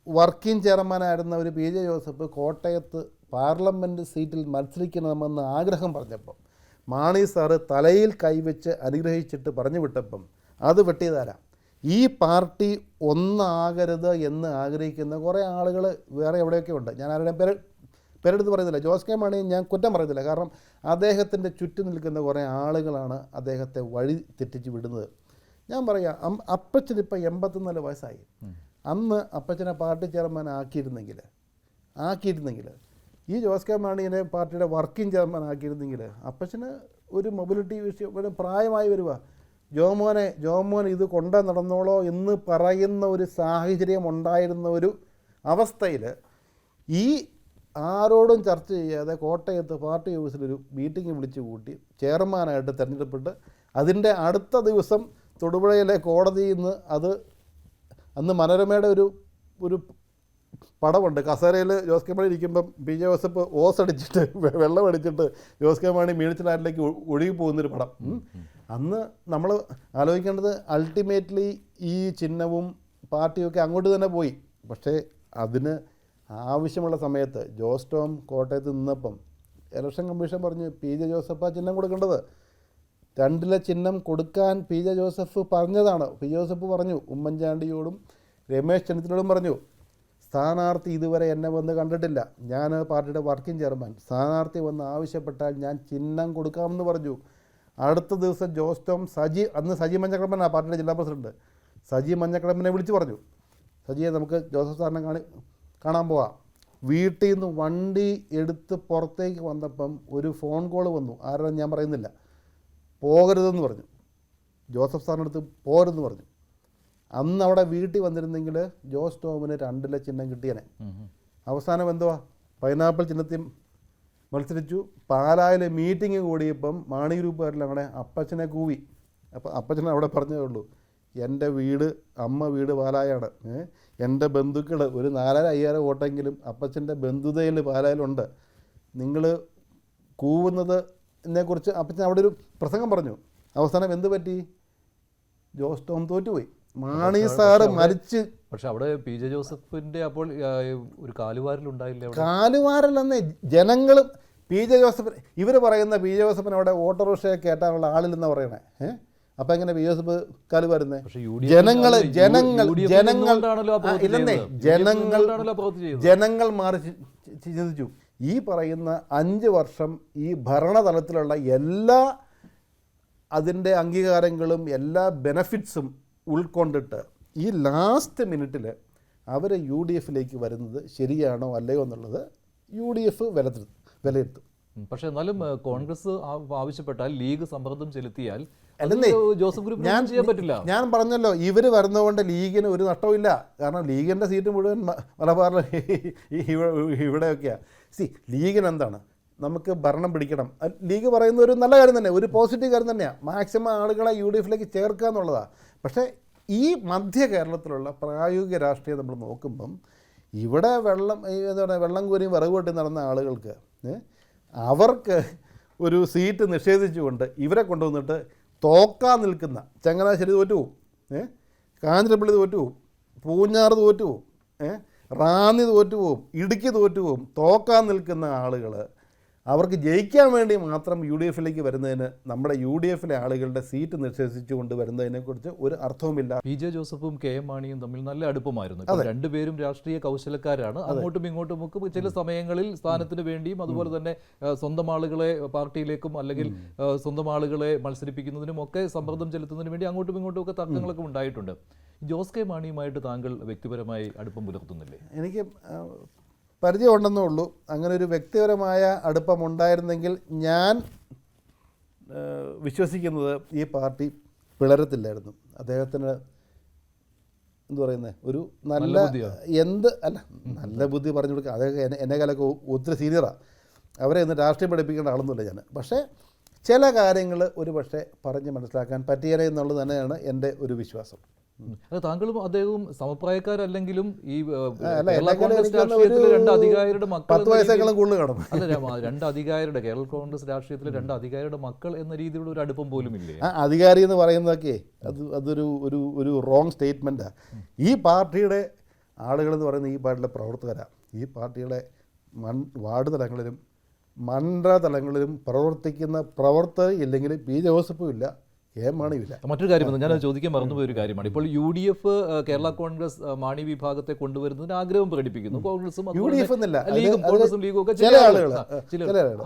വർക്കിംഗ് ചെയർമാനായിരുന്ന ഒരു PJ ജോസഫ് കോട്ടയത്ത് പാർലമെൻറ്റ് സീറ്റിൽ മത്സരിക്കണമെന്ന് ആഗ്രഹം പറഞ്ഞപ്പം മാണി സാറ് തലയിൽ കൈവച്ച് അനുഗ്രഹിച്ചിട്ട് പറഞ്ഞു വിട്ടപ്പം അത് വെട്ടിയതാരാ? ഈ പാർട്ടി ഒന്നാകരുത് എന്ന് ആഗ്രഹിക്കുന്ന കുറേ ആളുകൾ വേറെ എവിടെയൊക്കെ ഉണ്ട്. ഞാൻ ആരുടെയും പേരെടുത്ത് പറയുന്നില്ല. ജോസ് കെ മാണിയെ ഞാൻ കുറ്റം പറയുന്നില്ല. കാരണം അദ്ദേഹത്തിൻ്റെ ചുറ്റും നിൽക്കുന്ന കുറേ ആളുകളാണ് അദ്ദേഹത്തെ വഴി തെറ്റിച്ച് വിടുന്നത്. ഞാൻ പറയാം, അപ്പച്ചനിപ്പോൾ 84 വയസ്സായി. അന്ന് അപ്പച്ചനെ പാർട്ടി ചെയർമാൻ ആക്കിയിരുന്നെങ്കിൽ ഈ ജോസ് കെ മാണിയെ പാർട്ടിയുടെ വർക്കിംഗ് ചെയർമാൻ ആക്കിയിരുന്നെങ്കിൽ അപ്പച്ചന് ഒരു മൊബിലിറ്റി വിഷയം ഒരു പ്രായമായി വരിക. ജോമോൻ ഇത് കൊണ്ടു നടന്നോളോ എന്ന് പറയുന്ന ഒരു സാഹചര്യം ഉണ്ടായിരുന്ന ഒരു അവസ്ഥയിൽ ഈ ആരോടും ചർച്ച ചെയ്യാതെ കോട്ടയത്ത് പാർട്ടി ഓഫീസിലൊരു മീറ്റിംഗ് വിളിച്ചു കൂട്ടി ചെയർമാനായിട്ട് തിരഞ്ഞെടുപ്പെട്ട് അതിൻ്റെ അടുത്ത ദിവസം തൊടുപുഴയിലെ കോടതിയിൽ നിന്ന് അത് അന്ന് മനോരമയുടെ ഒരു പടമുണ്ട്. കസേരയിൽ ജോസ് കെ മാണി ഇരിക്കുമ്പം PJ ജോസഫ് ഓസടിച്ചിട്ട് വെള്ളം അടിച്ചിട്ട് ജോസ് കെ മാണി മീനച്ചിലാറ്റിലേക്ക് ഒഴുകി പോകുന്നൊരു പടം. അന്ന് നമ്മൾ ആലോചിക്കേണ്ടത് അൾട്ടിമേറ്റ്ലി ഈ ചിഹ്നവും പാർട്ടിയൊക്കെ അങ്ങോട്ട് തന്നെ പോയി. പക്ഷേ അതിന് ആവശ്യമുള്ള സമയത്ത് ജോസ് ടോം കോട്ടയത്ത് നിന്നപ്പം ഇലക്ഷൻ കമ്മീഷൻ പറഞ്ഞു PJ ജോസഫ് ആ ചിഹ്നം കൊടുക്കേണ്ടത്. 2 ചിഹ്നം കൊടുക്കാൻ PJ ജോസഫ് പറഞ്ഞതാണ്. PJ ജോസഫ് പറഞ്ഞു, ഉമ്മൻചാണ്ടിയോടും രമേശ് ചെന്നിത്തലയോടും പറഞ്ഞു, സ്ഥാനാർത്ഥി ഇതുവരെ എന്നെ വന്ന് കണ്ടിട്ടില്ല, ഞാൻ പാർട്ടിയുടെ വർക്കിംഗ് ചെയർമാൻ, സ്ഥാനാർത്ഥി വന്ന് ആവശ്യപ്പെട്ടാൽ ഞാൻ ചിഹ്നം കൊടുക്കാമെന്ന് പറഞ്ഞു. അടുത്ത ദിവസം ജോസ് ടോം അന്ന് സജി മഞ്ഞക്കടമ്പനാണ് പാർട്ടിയുടെ ജില്ലാ പ്രസിഡന്റ്. സജി മഞ്ഞക്കടമ്പനെ വിളിച്ചു പറഞ്ഞു, സജിയെ നമുക്ക് ജോസഫ് സാറിനെ കാണാൻ പോവാം. വീട്ടിൽ നിന്ന് വണ്ടി എടുത്ത് പുറത്തേക്ക് വന്നപ്പം ഒരു ഫോൺ കോൾ വന്നു. ആരാണെന്ന് ഞാൻ പറയുന്നില്ല. പോകരുതെന്ന് പറഞ്ഞു, ജോസഫ് സാറിനടുത്ത് പോകരുതെന്ന് പറഞ്ഞു. അന്ന് അവിടെ വീട്ടിൽ വന്നിരുന്നെങ്കിൽ ജോസ് ടോമിന് 2 ചിഹ്നം കിട്ടിയനെ. അവസാനം എന്തുവാ, പൈനാപ്പിൾ ചിഹ്നത്തിൽ മത്സരിച്ചു. പാലായിൽ മീറ്റിംഗ് കൂടിയപ്പം മാണി ഗ്രൂപ്പുകാരെല്ലാം കൂടെ അപ്പച്ചനെ കൂവി. അപ്പം അപ്പച്ചനെ അവിടെ പറഞ്ഞതേ ഉള്ളൂ, എൻ്റെ അമ്മ വീട് പാലായാണ്, എൻ്റെ ബന്ധുക്കൾ ഒരു 4000-5000 വോട്ടെങ്കിലും അപ്പച്ചൻ്റെ ബന്ധുതയിൽ പാലായിലുണ്ട്, നിങ്ങൾ കൂവുന്നതിനെക്കുറിച്ച് അപ്പച്ചൻ അവിടെ ഒരു പ്രസംഗം പറഞ്ഞു. അവസാനം എന്ത് പറ്റി? ജോസ് ടോം തോറ്റുപോയി. മാണി സാറ് മരിച്ച്. പക്ഷെ അവിടെ PJ ജോസഫിന്റെ അപ്പോൾ ഒരു കാലുവാരലുണ്ടായില്ല. കാലുവാരലെന്നേ ജനങ്ങളും PJ ജോസഫ് ഇവർ പറയുന്ന PJ ജോസഫിന് അവിടെ ഓട്ടോറിക്ഷയെ കയറ്റാനുള്ള ആളില്ലെന്നാണ് പറയണേ. അപ്പം എങ്ങനെ PJ ജോസഫ് കാലുവാരുന്നേ? ജനങ്ങൾ മാറി ചിന്തിച്ചു. ഈ പറയുന്ന 5 വർഷം ഈ ഭരണതലത്തിലുള്ള എല്ലാ അതിൻ്റെ അംഗീകാരങ്ങളും എല്ലാ ബെനഫിറ്റ്സും ഉൾക്കൊണ്ടിട്ട് ഈ ലാസ്റ്റ് മിനിറ്റിൽ അവർ UDFിലേക്ക് വരുന്നത് ശരിയാണോ അല്ലയോ എന്നുള്ളത് UDF വിലയിരുത്തും. പക്ഷെ എന്നാലും കോൺഗ്രസ് ആവശ്യപ്പെട്ടാൽ ലീഗ് സമ്മർദ്ദം ചെലുത്തിയാൽ ജോസഫ് ഗ്രൂപ്പ് ചെയ്യാൻ പറ്റില്ല. ഞാൻ പറഞ്ഞല്ലോ, ഇവർ വരുന്നതുകൊണ്ട് ലീഗിന് ഒരു നഷ്ടമില്ല. കാരണം ലീഗിൻ്റെ സീറ്റ് മുഴുവൻ മലബാറിൽ ഇവിടെയൊക്കെയാണ്. ലീഗിന് എന്താണ്, നമുക്ക് ഭരണം പിടിക്കണം. ലീഗ് പറയുന്ന ഒരു നല്ല കാര്യം തന്നെ, ഒരു പോസിറ്റീവ് കാര്യം തന്നെയാണ്. മാക്സിമം ആളുകളെ UDFിലേക്ക് ചേർക്കുക എന്നുള്ളതാണ്. പക്ഷേ ഈ മധ്യ കേരളത്തിലുള്ള പ്രായോഗിക രാഷ്ട്രീയം നമ്മൾ നോക്കുമ്പം ഇവിടെ വെള്ളം കോരിയും വിറക് വെട്ടി നടന്ന ആളുകൾക്ക് അവർക്ക് ഒരു സീറ്റ് നിഷേധിച്ചുകൊണ്ട് ഇവരെ കൊണ്ടുവന്നിട്ട് തോക്കാൻ നിൽക്കുന്ന ചങ്ങനാശ്ശേരി തോറ്റുപോകും, കാഞ്ഞിരപ്പള്ളി തോറ്റുപോകും, പൂഞ്ഞാറ് തോറ്റുപോകും, റാന്നി തോറ്റുപോകും, ഇടുക്കി തോറ്റുപോകും. തോക്കാൻ നിൽക്കുന്ന ആളുകൾ അവർക്ക് ജയിക്കാൻ വേണ്ടി മാത്രം യു ഡി എഫിലേക്ക് വരുന്നതിന് നമ്മുടെ യു ഡി എഫിലെ ആളുകളുടെ സീറ്റ് നിഷേധിച്ചുകൊണ്ട് വരുന്നതിനെക്കുറിച്ച് ഒരു അർത്ഥവുമില്ല. പി ജെ ജോസഫും കെ എം മാണിയും തമ്മിൽ നല്ല അടുപ്പമായിരുന്നു. ഇപ്പോൾ രണ്ടുപേരും രാഷ്ട്രീയ കൗശലക്കാരാണ്. അങ്ങോട്ടും ഇങ്ങോട്ടും ഒക്കെ ചില സമയങ്ങളിൽ സ്ഥാനത്തിന് വേണ്ടിയും അതുപോലെ തന്നെ സ്വന്തം ആളുകളെ പാർട്ടിയിലേക്കും അല്ലെങ്കിൽ സ്വന്തം ആളുകളെ മത്സരിപ്പിക്കുന്നതിനും ഒക്കെ സമ്മർദ്ദം ചെലുത്തുന്നതിന് വേണ്ടി അങ്ങോട്ടും ഇങ്ങോട്ടും ഒക്കെ തർക്കങ്ങളൊക്കെ ഉണ്ടായിട്ടുണ്ട്. ജോസ് കെ മാണിയുമായിട്ട് താങ്കൾ വ്യക്തിപരമായി അടുപ്പം പുലർത്തുന്നില്ലേ? എനിക്ക് പരിചയമുണ്ടെന്നേ ഉള്ളൂ. അങ്ങനെ ഒരു വ്യക്തിപരമായ അടുപ്പമുണ്ടായിരുന്നെങ്കിൽ ഞാൻ വിശ്വസിക്കുന്നത് ഈ പാർട്ടി പിളരത്തില്ലായിരുന്നു. അദ്ദേഹത്തിന് എന്തു പറയുന്നത് ഒരു നല്ല നല്ല ബുദ്ധി പറഞ്ഞു കൊടുക്കുക. അദ്ദേഹം എന്നെ കാലൊക്കെ ഒത്തിരി സീനിയറാണ്. അവരെ ഒന്ന് രാഷ്ട്രീയം പഠിപ്പിക്കേണ്ട ആളൊന്നുമില്ല ഞാൻ. പക്ഷേ ചില കാര്യങ്ങൾ ഒരു പക്ഷേ പറഞ്ഞ് മനസ്സിലാക്കാൻ പറ്റിയേ എന്നുള്ളത് തന്നെയാണ് എൻ്റെ ഒരു വിശ്വാസം. അത് താങ്കളും അദ്ദേഹവും സമപ്രായക്കാരല്ലെങ്കിലും ഈ രണ്ട് അധികാരിയുടെ മക്കൾ അല്ല, രണ്ട് അധികാരിയുടെ കേരള കോൺഗ്രസ് രാഷ്ട്രീയത്തിലെ രണ്ട് അധികാരിയുടെ മക്കൾ എന്ന രീതിയിലുള്ള ഒരു അടുപ്പം പോലും ഇല്ലേ? അധികാരി എന്ന് പറയുന്നതൊക്കെ അതൊരു ഒരു ഒരു റോങ് സ്റ്റേറ്റ്മെൻറ്റാണ്. ഈ പാർട്ടിയുടെ ആളുകൾ എന്ന് പറയുന്നത് ഈ പാർട്ടിയുടെ പ്രവർത്തകരാണ്. ഈ പാർട്ടിയുടെ വാർഡ് തലങ്ങളിലും മണ്ഡലതലങ്ങളിലും പ്രവർത്തിക്കുന്ന പ്രവർത്തകർ ഇല്ലെങ്കിൽ പി ജോസഫും ഇല്ല, മാണിയില്ല. മറ്റൊരു കാര്യം ഞാൻ ചോദിക്കാൻ മറന്നുപോയ ഒരു കാര്യമാണ്. ഇപ്പോൾ U D F Kerala Congress Mani വിഭാഗത്തെ കൊണ്ടുവരുന്നതിന് ആഗ്രഹം പ്രകടിപ്പിക്കുന്നു. കോൺഗ്രസും ലീഗും ഒക്കെ ചില ആളുകൾ.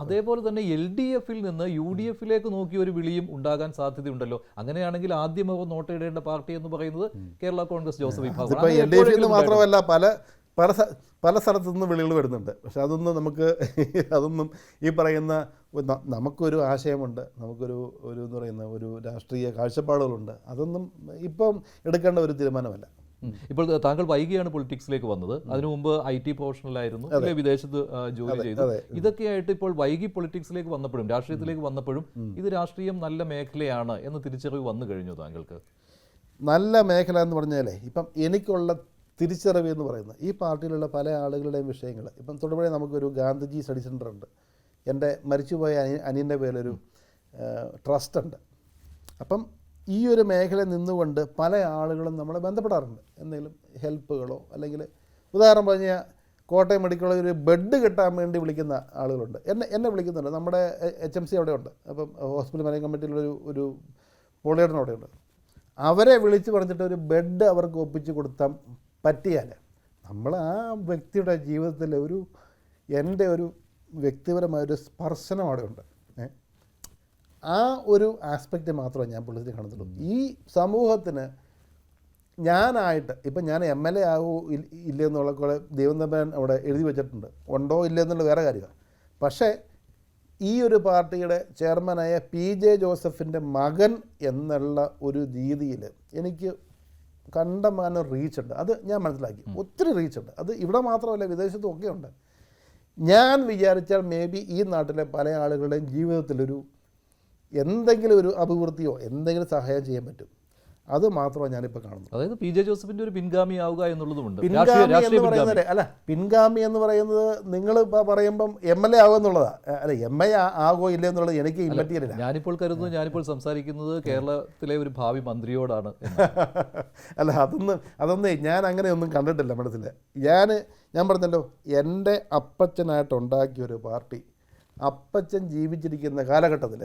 അതേപോലെ തന്നെ എൽ ഡി എഫിൽ നിന്ന് യു ഡി എഫിലേക്ക് നോക്കിയ ഒരു വിളിയും ഉണ്ടാകാൻ സാധ്യതയുണ്ടല്ലോ. അങ്ങനെയാണെങ്കിൽ ആദ്യം അവർ നോട്ടയിടേണ്ട പാർട്ടി എന്ന് പറയുന്നത് കേരള കോൺഗ്രസ് ജോസഫ് വിഭാഗം. മാത്രമല്ല പല സ്ഥലത്തു നിന്ന് വിളികൾ വരുന്നുണ്ട്. പക്ഷെ അതൊന്നും ഈ പറയുന്ന നമുക്കൊരു ആശയമുണ്ട്, നമുക്കൊരു എന്ന് പറയുന്ന ഒരു രാഷ്ട്രീയ കാഴ്ചപ്പാടുകളുണ്ട്. അതൊന്നും ഇപ്പം എടുക്കേണ്ട ഒരു തീരുമാനമല്ല. ഇപ്പോൾ താങ്കൾ വൈകിയാണ് പൊളിറ്റിക്സിലേക്ക് വന്നത്. അതിനു മുമ്പ് IT പ്രൊഫഷണലായിരുന്നു, അല്ലെങ്കിൽ വിദേശത്ത് ജോലി ചെയ്തു. ഇതൊക്കെയായിട്ട് ഇപ്പോൾ വൈകി പൊളിറ്റിക്സിലേക്ക് വന്നപ്പോഴും രാഷ്ട്രീയത്തിലേക്ക് വന്നപ്പോഴും ഇത് രാഷ്ട്രീയം നല്ല മേഖലയാണ് എന്ന് തിരിച്ചറിവ് വന്നു കഴിഞ്ഞു താങ്കൾക്ക്? നല്ല മേഖല എന്ന് പറഞ്ഞാലേ ഇപ്പം എനിക്കുള്ള തിരിച്ചറിവ് എന്ന് പറയുന്നത് ഈ പാർട്ടിയിലുള്ള പല ആളുകളുടെയും വിഷയങ്ങൾ. ഇപ്പം തൊടുപുഴ നമുക്കൊരു ഗാന്ധിജി സ്റ്റഡി സെൻ്റർ ഉണ്ട്. എൻ്റെ മരിച്ചുപോയ അനിയൻ്റെ പേരിലൊരു ട്രസ്റ്റ് ഉണ്ട്. അപ്പം ഈ ഒരു മേഖല നിന്നുകൊണ്ട് പല ആളുകളും നമ്മളെ ബന്ധപ്പെടാറുണ്ട്. എന്തെങ്കിലും ഹെൽപ്പുകളോ അല്ലെങ്കിൽ ഉദാഹരണം പറഞ്ഞാൽ കോട്ടയം മെഡിക്കൽ കോളേജിൽ ഒരു ബെഡ് കിട്ടാൻ വേണ്ടി വിളിക്കുന്ന ആളുകളുണ്ട്. എന്നെ വിളിക്കുന്നുണ്ട്. നമ്മുടെ HMC അവിടെ ഉണ്ട്. അപ്പം ഹോസ്പിറ്റൽ മാനേജിംഗ് കമ്മിറ്റിയിലൊരു ഒരു പോളിയേട്ടൻ അവിടെയുണ്ട്. അവരെ വിളിച്ച് പറഞ്ഞിട്ട് ഒരു ബെഡ് അവർക്ക് ഒപ്പിച്ച് കൊടുത്താൽ പറ്റിയാൽ നമ്മൾ ആ വ്യക്തിയുടെ ജീവിതത്തിൽ എൻ്റെ ഒരു വ്യക്തിപരമായൊരു സ്പർശനം അവിടെ ഉണ്ട്. ആ ഒരു ആസ്പെക്റ്റ് മാത്രമേ ഞാൻ പുള്ളിനെ കാണുന്നുള്ളൂ. ഈ സമൂഹത്തിന് ഞാനായിട്ട് ഇപ്പം ഞാൻ MLA ആകൂ ഇല്ലെന്നുള്ള കൂടെ ദൈവം തമ്പൻ അവിടെ എഴുതി വെച്ചിട്ടുണ്ട്. ഉണ്ടോ ഇല്ലെന്നുള്ള വേറെ കാര്യമാണ്. പക്ഷേ ഈ ഒരു പാർട്ടിയുടെ ചെയർമാനായ PJ ജോസഫിൻ്റെ മകൻ എന്നുള്ള ഒരു രീതിയിൽ എനിക്ക് കണ്ടമാനം റീച്ചുണ്ട്. അത് ഞാൻ മനസ്സിലാക്കി. ഒത്തിരി റീച്ചുണ്ട്. അത് ഇവിടെ മാത്രമല്ല, വിദേശത്തും ഒക്കെ ഉണ്ട്. ഞാൻ വിചാരിച്ചാൽ മേ ബി ഈ നാട്ടിലെ പല ആളുകളുടെയും ജീവിതത്തിലൊരു എന്തെങ്കിലും ഒരു അഭിവൃദ്ധിയോ എന്തെങ്കിലും സഹായം ചെയ്യാൻ പറ്റും. അത് മാത്രമാണ് ഞാനിപ്പോൾ കാണുന്നത്. അതായത് PJ ജോസഫിൻ്റെ ഒരു പിൻഗാമി ആവുക എന്നുള്ളതുമുണ്ട്. പിൻഗാമി എന്ന് പറയുന്നത് നിങ്ങൾ പറയുമ്പം MLA ആവുക എന്നുള്ളതാണ്. അല്ല, MLA ആകോ ഇല്ല എന്നുള്ളത് എനിക്ക് പറ്റിയില്ല. ഞാനിപ്പോൾ സംസാരിക്കുന്നത് കേരളത്തിലെ ഒരു ഭാവി മന്ത്രിയോടാണ്. അല്ല, അതൊന്നും ഞാൻ അങ്ങനെയൊന്നും കണ്ടിട്ടില്ല മനസ്സിൽ. ഞാൻ പറഞ്ഞല്ലോ, എൻ്റെ അപ്പച്ചനായിട്ടുണ്ടാക്കിയൊരു പാർട്ടി അപ്പച്ചൻ ജീവിച്ചിരിക്കുന്ന കാലഘട്ടത്തിൽ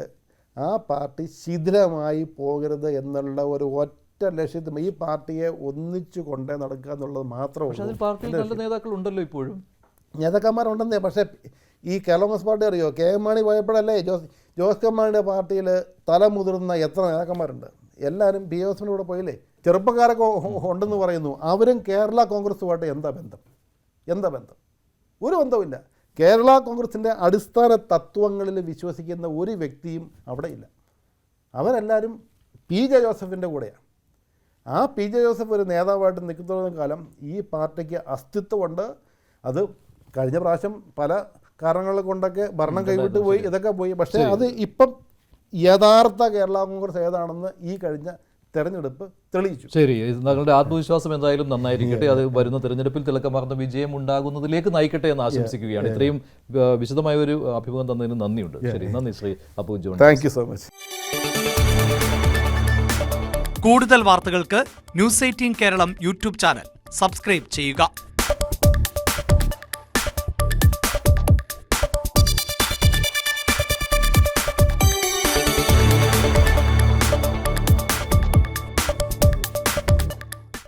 ആ പാർട്ടി ശിഥിലമായി പോകരുത് എന്നുള്ള ഒരു ഒറ്റ ലക്ഷ്യത്തിൽ ഈ പാർട്ടിയെ ഒന്നിച്ചു കൊണ്ടേ നടക്കുക എന്നുള്ളത് മാത്രമേ. പാർട്ടിയിൽ നല്ല നേതാക്കളുണ്ടല്ലോ ഇപ്പോഴും. നേതാക്കന്മാരുണ്ടെന്നേ. പക്ഷേ ഈ കേരള കോൺഗ്രസ് പാർട്ടി അറിയോ, KM മാണി പോയപ്പോഴല്ലേ ജോസ് കെ മാണിയുടെ പാർട്ടിയിൽ തലമുതിർന്ന എത്ര നേതാക്കന്മാരുണ്ട്? എല്ലാവരും PJ ജോസഫിൻ്റെ കൂടെ പോയില്ലേ? ചെറുപ്പക്കാരൊക്കെ ഉണ്ടെന്ന് പറയുന്നു. അവരും കേരള കോൺഗ്രസുമായിട്ട് എന്താ ബന്ധം? ഒരു ബന്ധവുമില്ല. കേരള കോൺഗ്രസിൻ്റെ അടിസ്ഥാന തത്വങ്ങളിൽ വിശ്വസിക്കുന്ന ഒരു വ്യക്തിയും അവിടെയില്ല. അവരെല്ലാവരും PJ ജോസഫിൻ്റെ കൂടെയാണ്. ആ PJ ജോസഫ് ഒരു നേതാവായിട്ട് നിൽക്കുന്നിടത്തോളം കാലം ഈ പാർട്ടിക്ക് അസ്തിത്വമുണ്ട്. അത് കഴിഞ്ഞ പ്രാവശ്യം പല കാരണങ്ങൾ കൊണ്ടൊക്കെ ഭരണം കൈവിട്ട് പോയി, ഇതൊക്കെ പോയി. പക്ഷേ അത് ഇപ്പം യഥാർത്ഥ കേരള കോൺഗ്രസ് ഏതാണെന്ന് ഈ കഴിഞ്ഞ തെരഞ്ഞെടുപ്പ് തെളിയിച്ചു. ശരി, താങ്കളുടെ ആത്മവിശ്വാസം എന്തായാലും നന്നായിരിക്കട്ടെ. അത് വരുന്ന തെരഞ്ഞെടുപ്പിൽ തിളക്കമാർന്ന വിജയം ഉണ്ടാകുന്നതിലേക്ക് നയിക്കട്ടെ എന്ന് ആശംസിക്കുകയാണ്. ഇത്രയും വിശദമായ ഒരു അഭിമുഖം തന്നതിന് നന്ദിയുണ്ട്. ശരി, നന്ദി Shri Appu John. Thank you so much. കൂടുതൽ വാർത്തകൾക്ക് news 18 Keralam YouTube channel subscribe ചെയ്യുക.